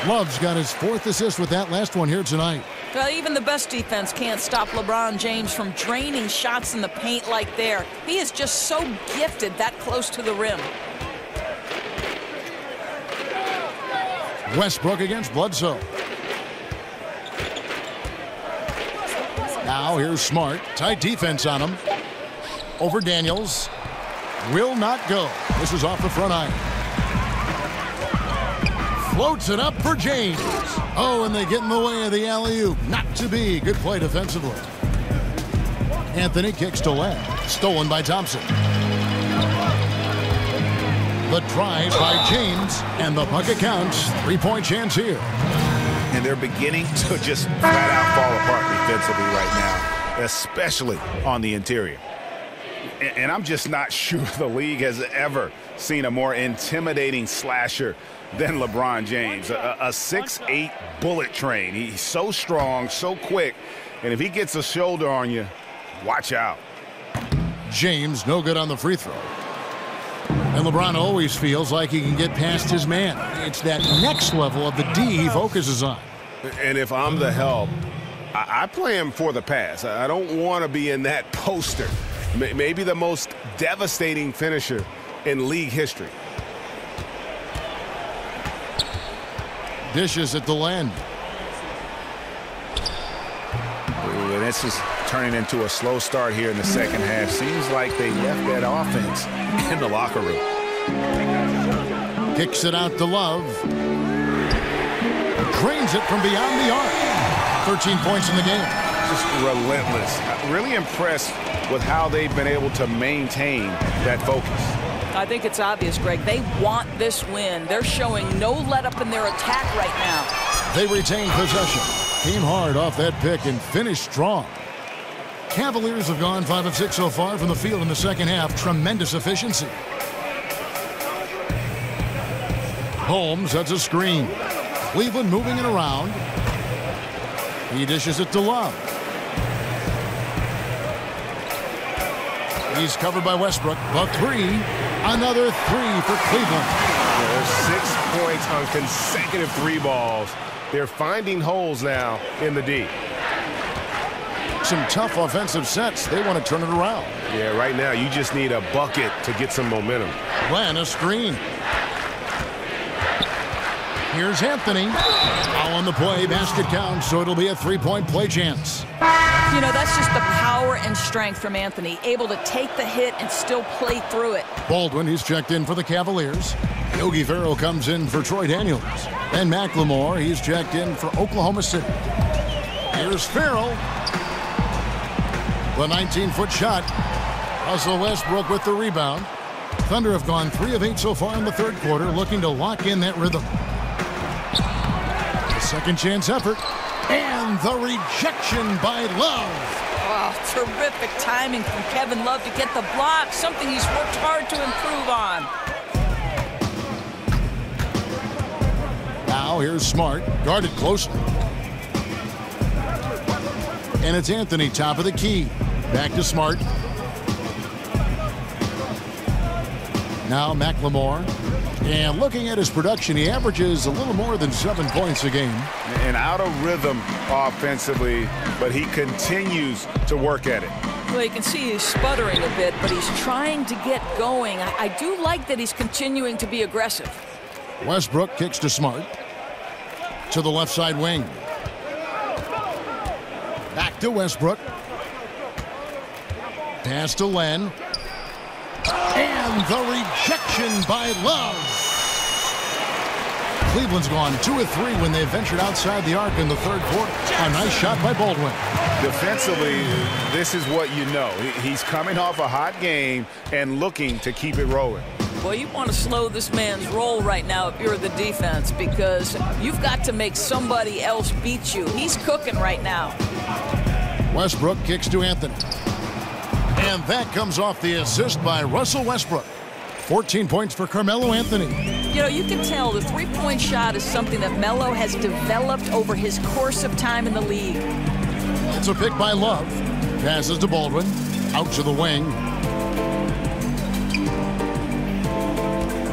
Love's got his 4th assist with that last one here tonight. Well, even the best defense can't stop LeBron James from draining shots in the paint like there. He is just so gifted that close to the rim. Westbrook against Bledsoe. Now here's Smart. Tight defense on him. Over Daniels. Will not go. This is off the front iron. Floats it up for James. Oh, and they get in the way of the alley-oop. Not to be. Good play defensively. Anthony kicks to Len. Stolen by Thompson. The drive by James, and the bucket counts. 3-point chance here. And they're beginning to just flat out fall apart defensively right now, especially on the interior. And I'm just not sure the league has ever seen a more intimidating slasher than LeBron James. A 6'8" bullet train. He's so strong, so quick, and if he gets a shoulder on you, watch out. James no good on the free throw. And LeBron always feels like he can get past his man. It's that next level of the D he focuses on. And if I'm the help, I play him for the pass. I don't want to be in that poster. Maybe the most devastating finisher in league history. Dishes at the Len. And this is turning into a slow start here in the second half. Seems like they left that offense in the locker room. Kicks it out to Love. Drains it from beyond the arc. 13 points in the game. Just relentless. Really impressed with how they've been able to maintain that focus. I think it's obvious, Greg. They want this win. They're showing no let-up in their attack right now. They retain possession. Came hard off that pick and finished strong. Cavaliers have gone 5 of 6 so far from the field in the second half. Tremendous efficiency. Holmes sets a screen. Cleveland moving it around. He dishes it to Love. He's covered by Westbrook. The 3. Another 3 for Cleveland. There's 6 points on consecutive 3 balls. They're finding holes now in the D. Some tough offensive sets. They want to turn it around. Yeah, right now you just need a bucket to get some momentum. Len, a screen. Here's Anthony. All on the play. Basket counts, so it'll be a 3-point play chance. You know, that's just the power and strength from Anthony. Able to take the hit and still play through it. Baldwin, he's checked in for the Cavaliers. Yogi Ferrell comes in for Troy Daniels. And McLemore, he's checked in for Oklahoma City. Here's Ferrell. The 19-foot shot. Russell Westbrook with the rebound. Thunder have gone 3 of 8 so far in the third quarter, looking to lock in that rhythm. Second chance effort. And the rejection by Love. Oh, terrific timing from Kevin Love to get the block, something he's worked hard to improve on. Now here's Smart, guarded closely. And it's Anthony, top of the key. Back to Smart. Now McLemore. And looking at his production, he averages a little more than 7 points a game. And out of rhythm offensively, but he continues to work at it. Well, you can see he's sputtering a bit, but he's trying to get going. I do like that he's continuing to be aggressive. Westbrook kicks to Smart. To the left side wing. Back to Westbrook. Pass to Len. And the rejection by Love. Cleveland's gone 2 of 3 when they ventured outside the arc in the third quarter. A nice shot by Baldwin. Defensively, this is what you know. He's coming off a hot game and looking to keep it rolling. Well, you want to slow this man's roll right now if you're the defense, because you've got to make somebody else beat you. He's cooking right now. Westbrook kicks to Anthony. And that comes off the assist by Russell Westbrook. 14 points for Carmelo Anthony. You know, you can tell the three-point shot is something that Melo has developed over his course of time in the league. It's a pick by Love. Passes to Baldwin. Out to the wing.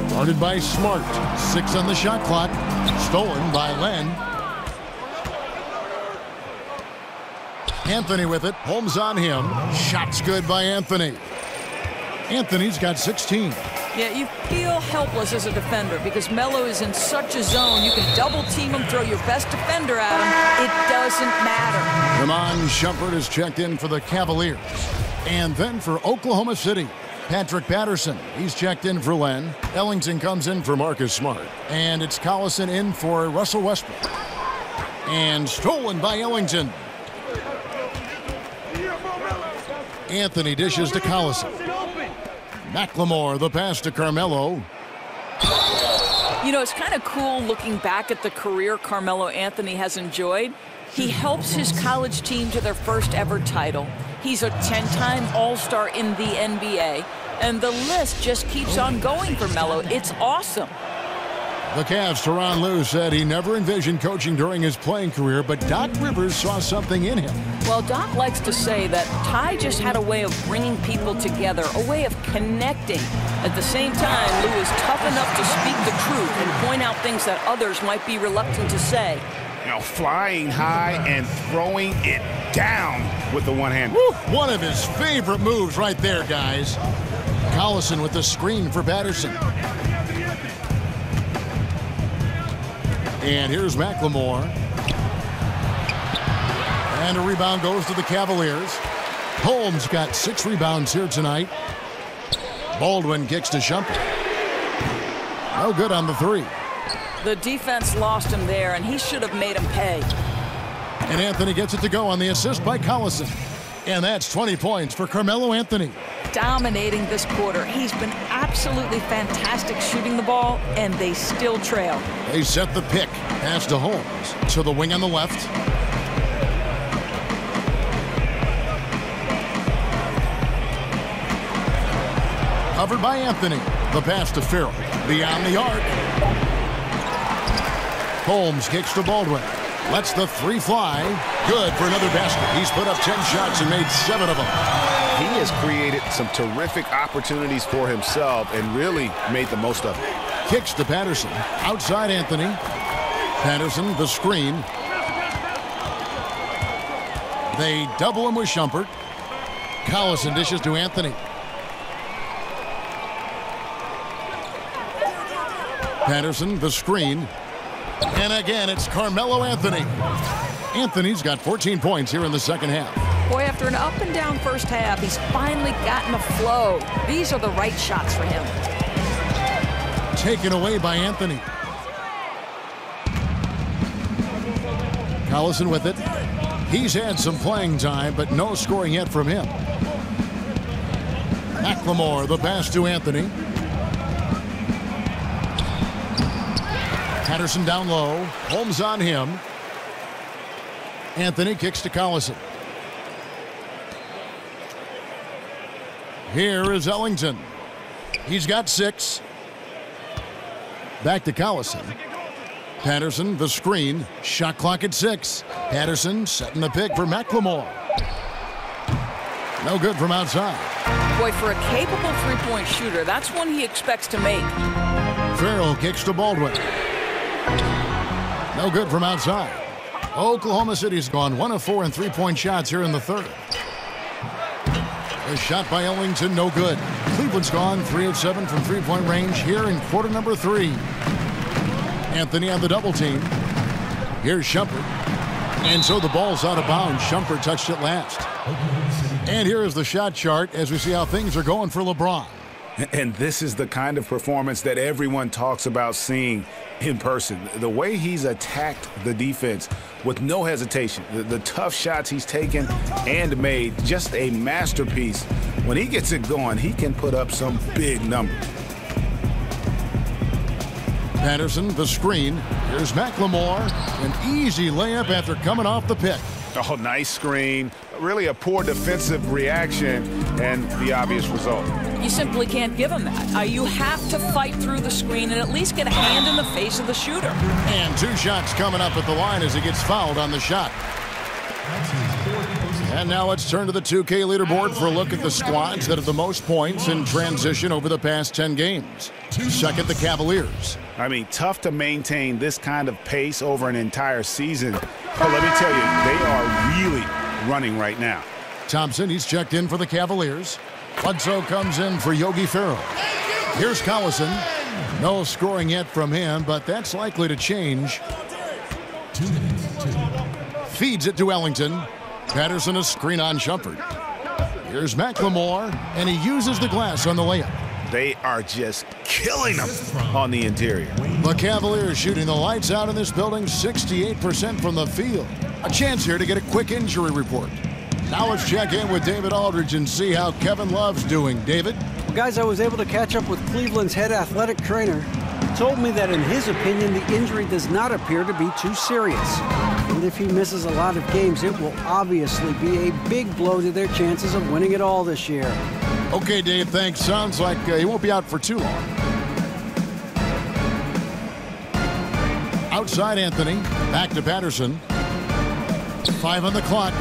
Guarded by Smart. 6 on the shot clock. Stolen by Len. Anthony with it. Holmes on him. Shots good by Anthony. Anthony's got 16. Yeah, you feel helpless as a defender because Melo is in such a zone. You can double team him, throw your best defender at him. It doesn't matter. Ramon Shumpert is checked in for the Cavaliers. And then for Oklahoma City, Patrick Patterson. He's checked in for Len. Ellington comes in for Marcus Smart. And it's Collison in for Russell Westbrook. And stolen by Ellington. Anthony dishes to Collison. McLemore, the pass to Carmelo. You know, it's kind of cool looking back at the career Carmelo Anthony has enjoyed. He helps his college team to their first ever title. He's a 10-time All-Star in the NBA. And the list just keeps on going for Melo. It's awesome. The Cavs' Tyronn Lue said he never envisioned coaching during his playing career, but Doc Rivers saw something in him. Well, Doc likes to say that Ty just had a way of bringing people together, a way of connecting. At the same time, Lue is tough enough to speak the truth and point out things that others might be reluctant to say. You know, flying high and throwing it down with the one hand. Woo! One of his favorite moves right there, guys. Collison with the screen for Patterson. And here's McLemore. And a rebound goes to the Cavaliers. Holmes got 6 rebounds here tonight. Baldwin kicks to Shumpert. No good on the 3. The defense lost him there, and he should have made him pay. And Anthony gets it to go on the assist by Collison. And that's 20 points for Carmelo Anthony. Dominating this quarter. He's been absolutely fantastic shooting the ball, and they still trail. They set the pick. Pass to Holmes. To the wing on the left. Covered by Anthony. The pass to Farrell. Beyond the arc. Holmes kicks to Baldwin. Lets the 3 fly. Good for another basket. He's put up 10 shots and made 7 of them. He has created some terrific opportunities for himself and really made the most of it. Kicks to Patterson. Outside Anthony. Patterson, the screen. They double him with Shumpert. Collison dishes to Anthony. Patterson, the screen. And again, it's Carmelo Anthony. Anthony's got 14 points here in the second half. Boy, after an up and down first half, he's finally gotten a flow. These are the right shots for him. Taken away by Anthony. Collison with it. He's had some playing time, but no scoring yet from him. McLemore, the pass to Anthony. Patterson down low. Holmes on him. Anthony kicks to Collison. Here is Ellington. He's got 6. Back to Collison. Patterson, the screen. Shot clock at 6. Patterson setting the pick for McLemore. No good from outside. Boy, for a capable three-point shooter, that's one he expects to make. Farrell kicks to Baldwin. No good from outside. Oklahoma City's gone 1 of 4 in three-point shots here in the third. A shot by Ellington, no good. Cleveland's gone 3 of 7 from three-point range here in quarter number 3. Anthony on the double team. Here's Shumpert. And so the ball's out of bounds. Shumpert touched it last. And here is the shot chart as we see how things are going for LeBron. And this is the kind of performance that everyone talks about seeing in person. The way he's attacked the defense with no hesitation. The tough shots he's taken and made. Just a masterpiece. When he gets it going, he can put up some big numbers. Patterson, the screen. Here's McLemore. An easy layup after coming off the pick. Oh, nice screen. Really a poor defensive reaction and the obvious result. You simply can't give him that. You have to fight through the screen and at least get a hand in the face of the shooter. And 2 shots coming up at the line as he gets fouled on the shot. And now let's turn to the 2K leaderboard for a look at the squads that have the most points in transition over the past 10 games. Second, the Cavaliers. I mean, tough to maintain this kind of pace over an entire season. But let me tell you, they are really running right now. Thompson, he's checked in for the Cavaliers. Bledsoe comes in for Yogi Ferrell. Here's Collison. No scoring yet from him, but that's likely to change. Feeds it to Ellington. Patterson a screen on Shumpert. Here's McLemore, and he uses the glass on the layup. They are just killing them on the interior. The Cavaliers shooting the lights out in this building, 68% from the field. A chance here to get a quick injury report. Now let's check in with David Aldridge and see how Kevin Love's doing. David? Well, guys, I was able to catch up with Cleveland's head athletic trainer. He told me that in his opinion, the injury does not appear to be too serious. And if he misses a lot of games, it will obviously be a big blow to their chances of winning it all this year. Okay, Dave, thanks. Sounds like he won't be out for too long. Outside Anthony, back to Patterson. 5 on the clock.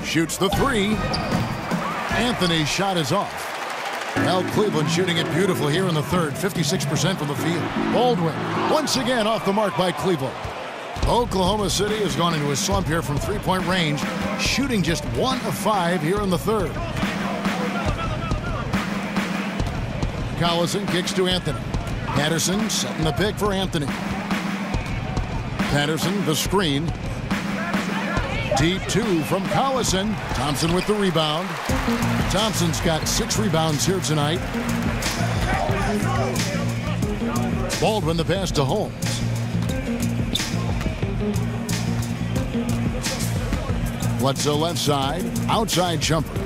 Shoots the 3. Anthony's shot is off. Well, Cleveland shooting it beautiful here in the third, 56% from the field. Baldwin, once again off the mark by Cleveland. Oklahoma City has gone into a slump here from three-point range, shooting just 1 of 5 here in the third. Collison kicks to Anthony. Patterson setting the pick for Anthony. Patterson, the screen. Deep 2 from Collison. Thompson with the rebound. Thompson's got 6 rebounds here tonight. Baldwin the pass to Holmes. Bledsoe left side. Outside Shumpert.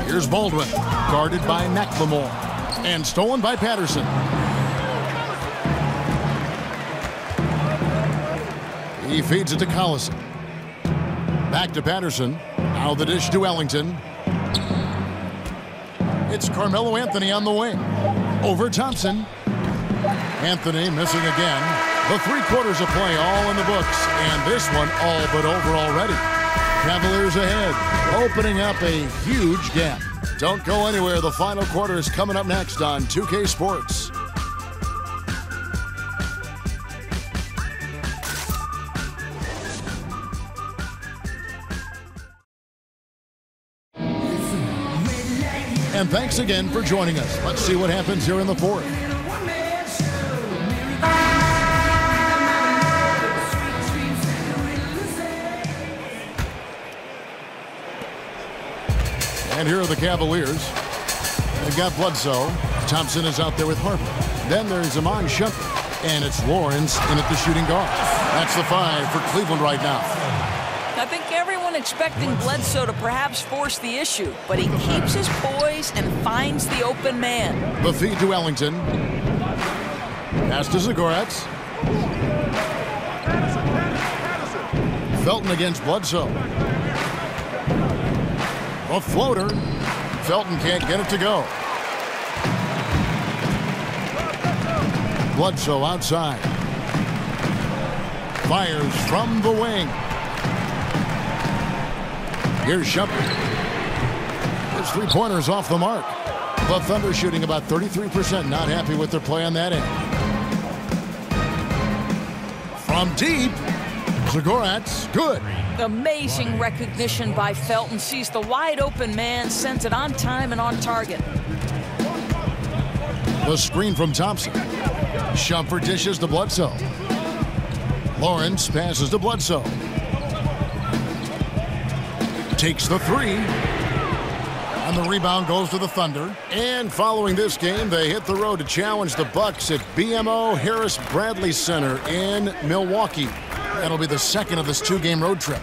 Here's Baldwin. Guarded by McLemore. And stolen by Patterson. He feeds it to Collison. Back to Patterson. Now the dish to Ellington. It's Carmelo Anthony on the wing. Over Thompson. Anthony missing again. The 3 quarters of play all in the books. And this one all but over already. Cavaliers ahead. Opening up a huge gap. Don't go anywhere. The final quarter is coming up next on 2K Sports. And thanks again for joining us. Let's see what happens here in the fourth. And here are the Cavaliers. They've got Bledsoe. Thompson is out there with Harper. Then there's Iman Shumpert. And it's Lawrence in at the shooting guard. That's the 5 for Cleveland right now. I think everyone expecting Bledsoe to perhaps force the issue, but he keeps his poise and finds the open man. The feed to Ellington. Pass to Zagoretz. Felton against Bledsoe. A floater. Felton can't get it to go. Bledsoe outside. Fires from the wing. Here's Shumpert. His three-pointers off the mark. The Thunder shooting about 33%. Not happy with their play on that end. From deep, Zagorat's good. Amazing recognition by Felton. Sees the wide open man, sends it on time and on target. The screen from Thompson. Shumpert dishes to Bledsoe. Lawrence passes to Bledsoe. Takes the three. And the rebound goes to the Thunder. And following this game, they hit the road to challenge the Bucks at BMO Harris Bradley Center in Milwaukee. That'll be the second of this two-game road trip.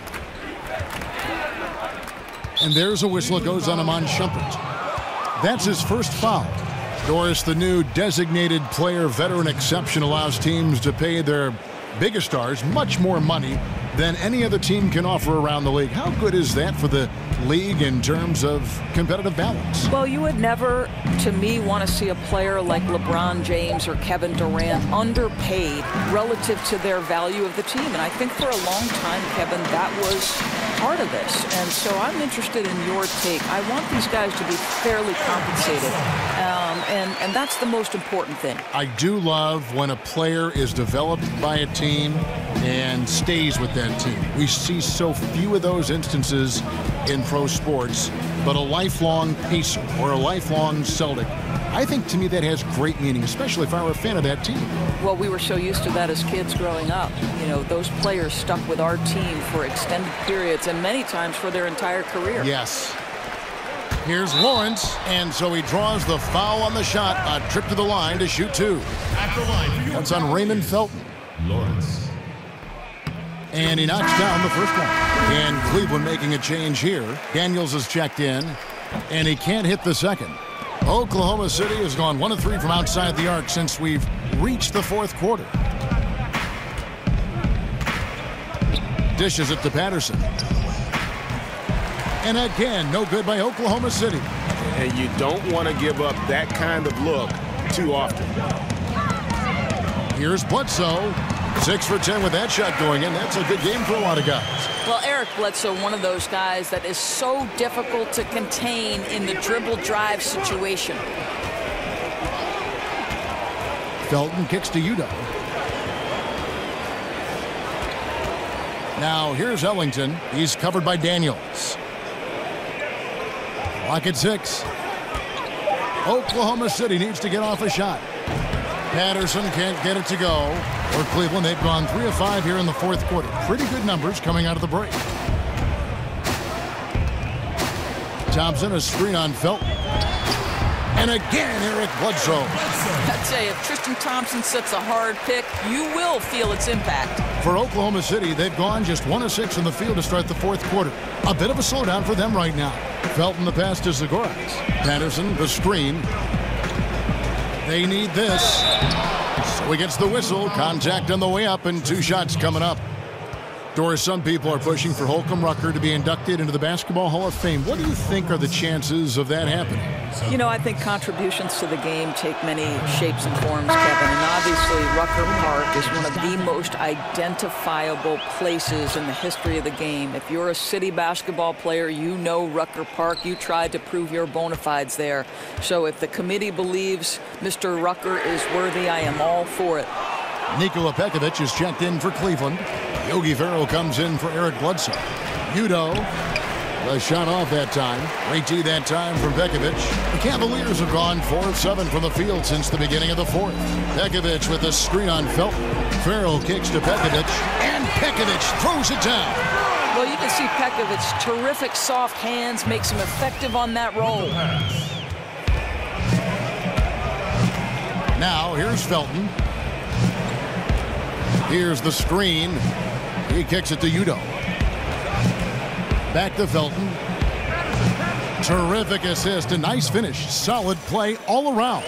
And there's a whistle. It goes on Iman Shumpert. That's his first foul. Doris, the new designated player veteran exception allows teams to pay their biggest stars much more money than any other team can offer around the league. How good is that for the league in terms of competitive balance? Well, you would never, to me, want to see a player like LeBron James or Kevin Durant underpaid relative to their value of the team. And I think for a long time, Kevin, that was part of this. And so I'm interested in your take. I want these guys to be fairly compensated. And that's the most important thing. I do love when a player is developed by a team and stays with that team. We see so few of those instances in pro sports, but a lifelong Pacer or a lifelong Celtic, I think to me that has great meaning, especially if I were a fan of that team. Well, we were so used to that as kids growing up. You know, those players stuck with our team for extended periods and many times for their entire career. Yes. Here's Lawrence, and so he draws the foul on the shot. A trip to the line to shoot two. That's on Raymond Felton. Lawrence. And he knocks down the first one. And Cleveland making a change here. Daniels is checked in, and he can't hit the second. Oklahoma City has gone 1 of 3 from outside the arc since we've reached the fourth quarter. Dishes it to Patterson. And again, no good by Oklahoma City. And you don't want to give up that kind of look too often. Here's Bledsoe. 6 for 10 with that shot going in. That's a good game for a lot of guys. Well, Eric Bledsoe, one of those guys that is so difficult to contain in the dribble drive situation. Felton kicks to Udo. Now here's Ellington. He's covered by Daniels. Clock at 6. Oklahoma City needs to get off a shot. Patterson can't get it to go. For Cleveland, they've gone 3 of 5 here in the fourth quarter. Pretty good numbers coming out of the break. Thompson, a screen on Felton. And again, Eric Bledsoe. I'd say if Tristan Thompson sets a hard pick, you will feel its impact. For Oklahoma City, they've gone just 1 of 6 in the field to start the fourth quarter. A bit of a slowdown for them right now. Felton the pass to Zagoras. Patterson, the screen. They need this. So he gets the whistle. Contact on the way up and 2 shots coming up. Doris, some people are pushing for Holcomb Rucker to be inducted into the Basketball Hall of Fame. What do you think are the chances of that happening? You know, I think contributions to the game take many shapes and forms, Kevin. And obviously, Rucker Park is one of the most identifiable places in the history of the game. If you're a city basketball player, you know Rucker Park. You tried to prove your bona fides there. So if the committee believes Mr. Rucker is worthy, I am all for it. Nikola Pekovic is checked in for Cleveland. Yogi Ferrell comes in for Eric Bledsoe. Udo, the shot off that time. Great D that time from Pekovic. The Cavaliers have gone 4 of 7 from the field since the beginning of the fourth. Pekovic with a screen on Felton. Ferrell kicks to Pekovic, and Pekovic throws it down. Well, you can see Pekovic's terrific soft hands makes him effective on that roll. Now, here's Felton. Here's the screen. He kicks it to Udo. Back to Felton. Terrific assist. A nice finish. Solid play all around.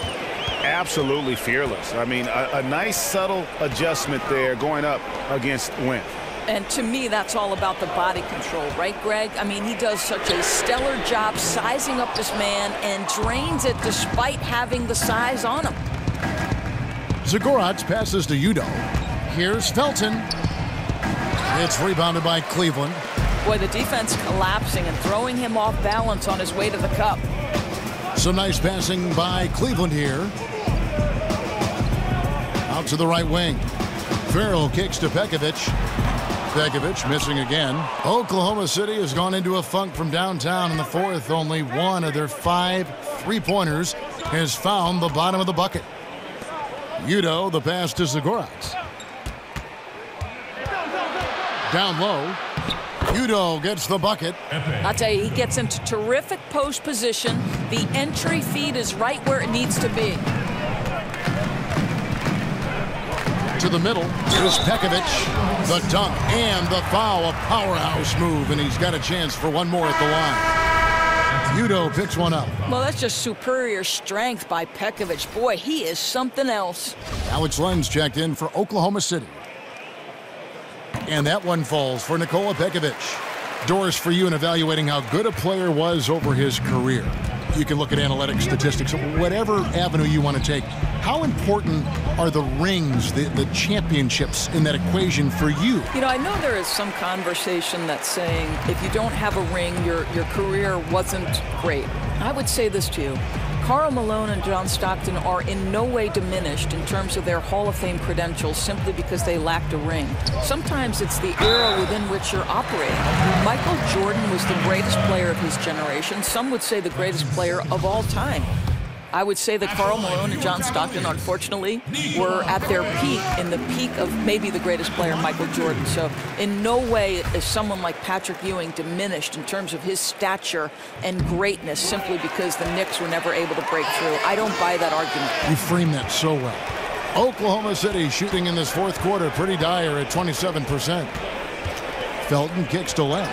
Absolutely fearless. I mean, a nice subtle adjustment there going up against Wynn. And to me, that's all about the body control, right, Greg? I mean, he does such a stellar job sizing up this man and drains it despite having the size on him. Zagorat's passes to Udo. Here's Felton. It's rebounded by Cleveland. Boy, the defense collapsing and throwing him off balance on his way to the cup. Some nice passing by Cleveland here. Out to the right wing. Farrell kicks to Pekovic. Pekovic missing again. Oklahoma City has gone into a funk from downtown in the fourth. Only one of their 5 3-pointers has found the bottom of the bucket. Udo, the pass to Zagorac. Down low. Udo gets the bucket. I'll tell you, he gets into terrific post position. The entry feed is right where it needs to be. To the middle. Here's Pekovic. The dunk and the foul. A powerhouse move, and he's got a chance for one more at the line. Udo picks one up. Well, that's just superior strength by Pekovic. Boy, he is something else. Alex Len's checked in for Oklahoma City. And that one falls for Nikola Pekovic. Doris, for you in evaluating how good a player was over his career. You can look at analytics, statistics, whatever avenue you want to take. How important are the rings, the championships in that equation for you? You know, I know there is some conversation that's saying if you don't have a ring, your career wasn't great. I would say this to you. Karl Malone and John Stockton are in no way diminished in terms of their Hall of Fame credentials simply because they lacked a ring. Sometimes it's the era within which you're operating. Michael Jordan was the greatest player of his generation. Some would say the greatest player of all time. I would say that Karl Malone and John Stockton, unfortunately, were at their peak, in the peak of maybe the greatest player, Michael Jordan. So in no way is someone like Patrick Ewing diminished in terms of his stature and greatness simply because the Knicks were never able to break through. I don't buy that argument. You frame that so well. Oklahoma City shooting in this fourth quarter pretty dire at 27%. Felton kicks to Len.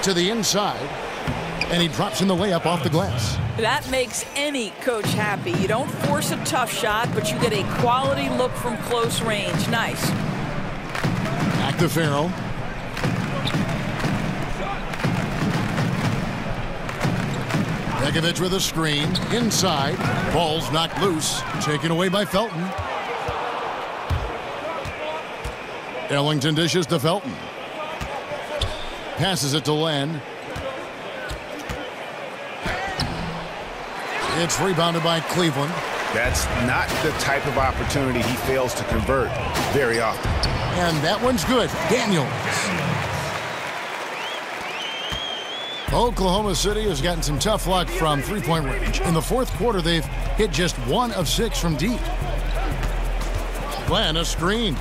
To the inside. And he drops in the layup off the glass. That makes any coach happy. You don't force a tough shot, but you get a quality look from close range. Nice. Back to Farrell. Pekovic with a screen. Inside. Ball's knocked loose. Taken away by Felton. Ellington dishes to Felton. Passes it to Len. It's rebounded by Cleveland. That's not the type of opportunity he fails to convert very often. And that one's good. Daniels. Oklahoma City has gotten some tough luck from three-point range. In the fourth quarter, they've hit just 1 of 6 from deep. Glenn, a screen.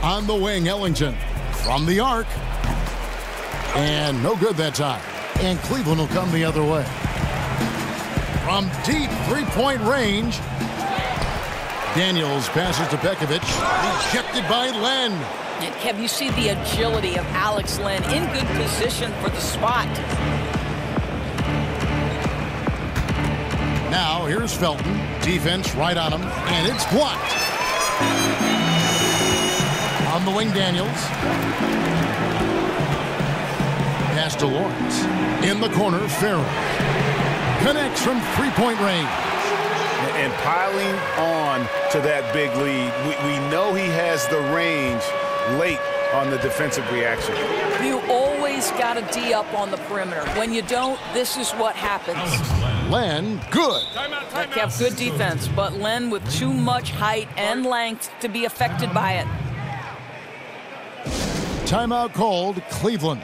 On the wing, Ellington. From the arc. And no good that time. And Cleveland will come the other way. From deep three-point range, Daniels passes to Pekovic. Rejected by Len. And Kev, you see the agility of Alex Len in good position for the spot. Now here's Felton. Defense right on him, and it's blocked. On the wing, Daniels. Pass to Lawrence. In the corner, Farrell. Connects from three-point range. And piling on to that big lead, we know he has the range late on the defensive reaction. You always got to D up on the perimeter. When you don't, this is what happens. Len, good. Kev, good defense, but Len with too much height and length to be affected by it. Timeout called, Cleveland.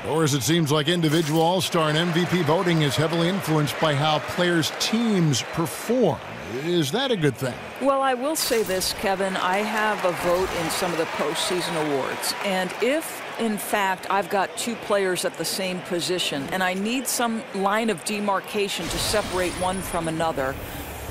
Or as it seems like individual all-star and MVP voting is heavily influenced by how players' teams perform. Is that a good thing? Well, I will say this, Kevin. I have a vote in some of the postseason awards. And if, in fact, I've got 2 players at the same position and I need some line of demarcation to separate one from another,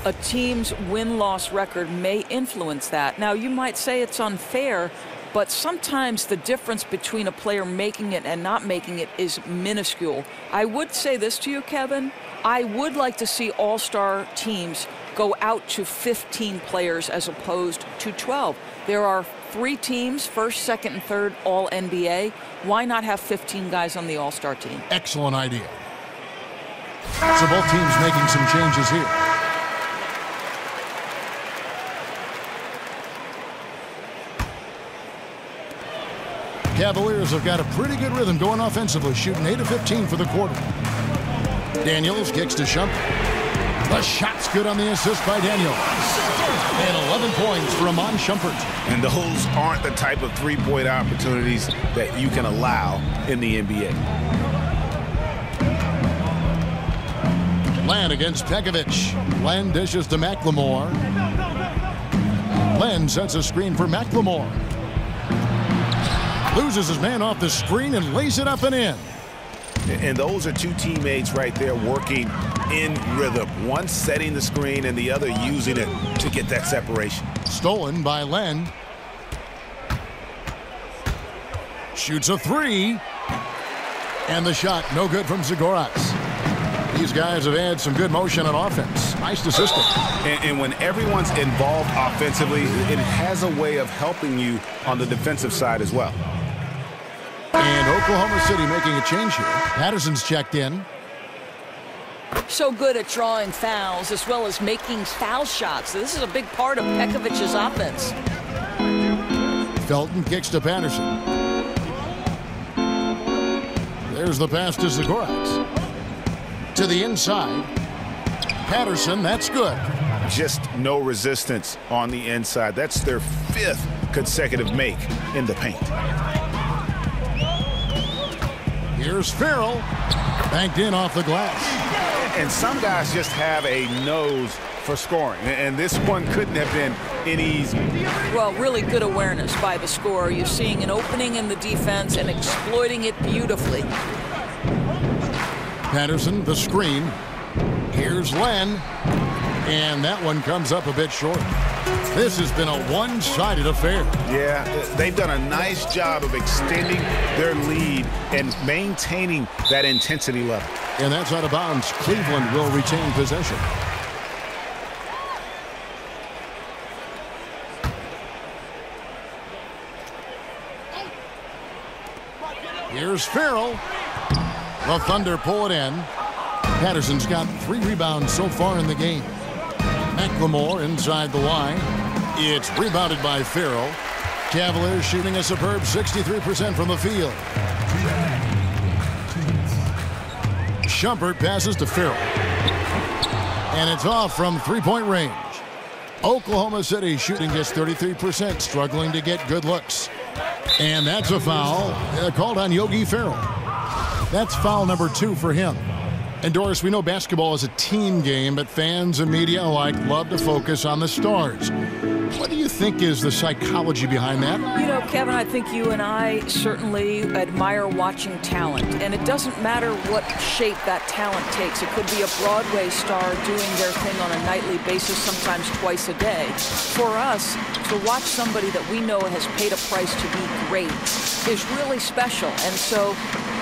a team's win-loss record may influence that. Now, you might say it's unfair, but sometimes the difference between a player making it and not making it is minuscule. I would say this to you, Kevin. I would like to see all-star teams go out to 15 players as opposed to 12. There are 3 teams, first, second, and third, all NBA. Why not have 15 guys on the all-star team? Excellent idea. So both teams making some changes here. Cavaliers have got a pretty good rhythm going offensively, shooting 8 of 15 for the quarter. Daniels kicks to Shumpert. The shot's good on the assist by Daniels. And 11 points for Amon Shumpert. And those aren't the type of three-point opportunities that you can allow in the NBA. Len against Pekovic. Len dishes to McLemore. Len sets a screen for McLemore. Loses his man off the screen and lays it up and in. And those are two teammates right there working in rhythm. One setting the screen and the other using it to get that separation. Stolen by Len. Shoots a three. And the shot no good from Zagorac. These guys have had some good motion on offense. Nice assistant. And when everyone's involved offensively, it has a way of helping you on the defensive side as well. And Oklahoma City making a change here. Patterson's checked in. So good at drawing fouls as well as making foul shots. This is a big part of Pekovic's offense. Felton kicks to Patterson. There's the pass to Zagorac. To the inside. Patterson, that's good. Just no resistance on the inside. That's their 5th consecutive make in the paint. Here's Farrell. Banked in off the glass. And some guys just have a nose for scoring. And this one couldn't have been any easier. Well, really good awareness by the scorer. You're seeing an opening in the defense and exploiting it beautifully. Patterson, the screen. Here's Len. And that one comes up a bit short. This has been a one-sided affair. Yeah, they've done a nice job of extending their lead and maintaining that intensity level. And that's out of bounds. Cleveland will retain possession. Here's Farrell. The Thunder pull it in. Patterson's got 3 rebounds so far in the game. McLemore inside the line. It's rebounded by Farrell. Cavaliers shooting a superb 63% from the field. Shumpert passes to Farrell. And it's off from three-point range. Oklahoma City shooting just 33%, struggling to get good looks. And that's a foul called on Yogi Ferrell. That's foul number 2 for him. And Doris, we know basketball is a team game, but fans and media alike love to focus on the stars. What do you think is the psychology behind that? You know, Kevin, I think you and I certainly admire watching talent. And it doesn't matter what shape that talent takes. It could be a Broadway star doing their thing on a nightly basis, sometimes twice a day. For us, to watch somebody that we know has paid a price to be great is really special. And so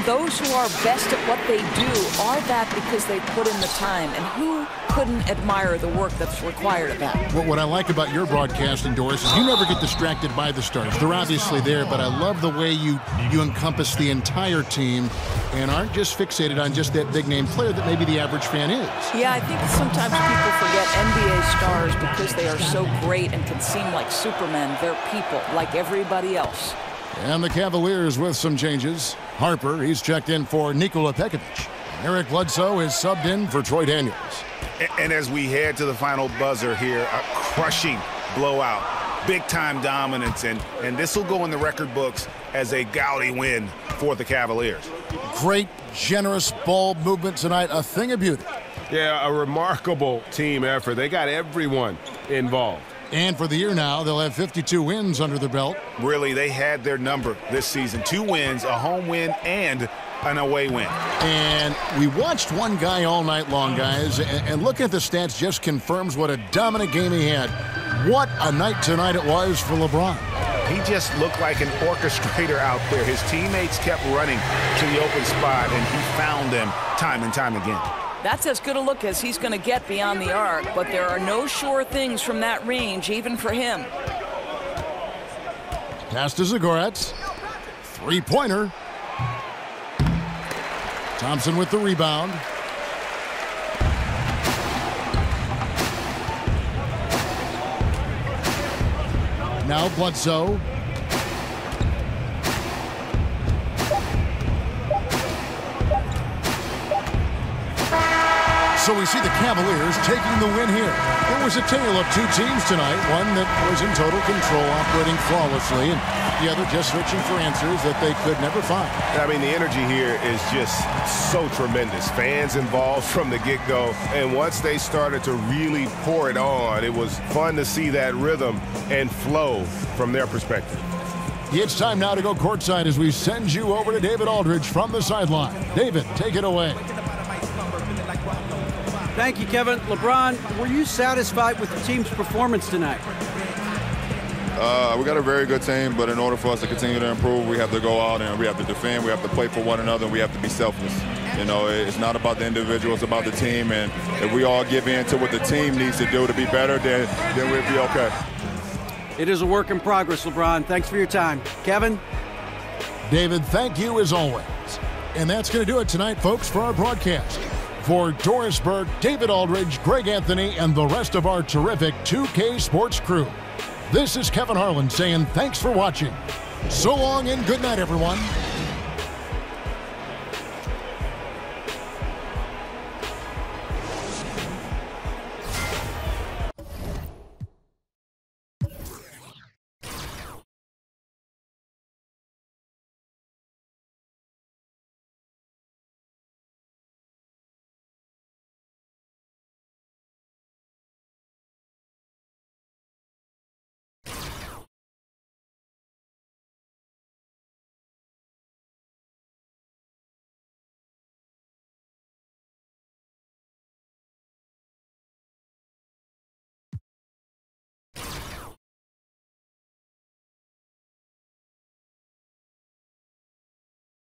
those who are best at what they do are that because they put in the time. And who couldn't admire the work that's required of that? What I like about your broadcasting, Doris, is you never get distracted by the stars. They're obviously there, but I love the way you encompass the entire team and aren't just fixated on just that big-name player that maybe the average fan is. Yeah, I think sometimes people forget NBA stars because they are so great and can seem like Supermen. They're people like everybody else. And the Cavaliers with some changes. Harper, he's checked in for Nikola Pekovic. Eric Bledsoe is subbed in for Troy Daniels. And as we head to the final buzzer here, a crushing blowout, big-time dominance, and this will go in the record books as a gaudy win for the Cavaliers. Great, generous ball movement tonight, a thing of beauty. Yeah, a remarkable team effort. They got everyone involved. And for the year now, they'll have 52 wins under their belt. Really, they had their number this season. 2 wins, a home win, and an away win. And we watched one guy all night long, guys, and looking at the stats just confirms what a dominant game he had. What a night tonight it was for LeBron. He just looked like an orchestrator out there. His teammates kept running to the open spot, and he found them time and time again. That's as good a look as he's going to get beyond the arc, but there are no sure things from that range, even for him. Pass to Zagorac. Three-pointer. Thompson with the rebound. Now Bledsoe. So we see the Cavaliers taking the win here. It was a tale of two teams tonight, one that was in total control, operating flawlessly, and the other just searching for answers that they could never find. I mean, the energy here is just so tremendous. Fans involved from the get-go, and once they started to really pour it on, it was fun to see that rhythm and flow from their perspective. It's time now to go courtside as we send you over to David Aldridge from the sideline. David, take it away. Thank you, Kevin. LeBron, were you satisfied with the team's performance tonight? We got a very good team, but in order for us to continue to improve, we have to go out and we have to defend, we have to play for one another, and we have to be selfless. You know, it's not about the individual, it's about the team, and if we all give in to what the team needs to do to be better, then we'll be okay. It is a work in progress, LeBron. Thanks for your time. Kevin? David, thank you as always. And that's going to do it tonight, folks, for our broadcast. For Doris Burke, David Aldridge, Greg Anthony, and the rest of our terrific 2K Sports crew, this is Kevin Harlan saying thanks for watching. So long and good night, everyone.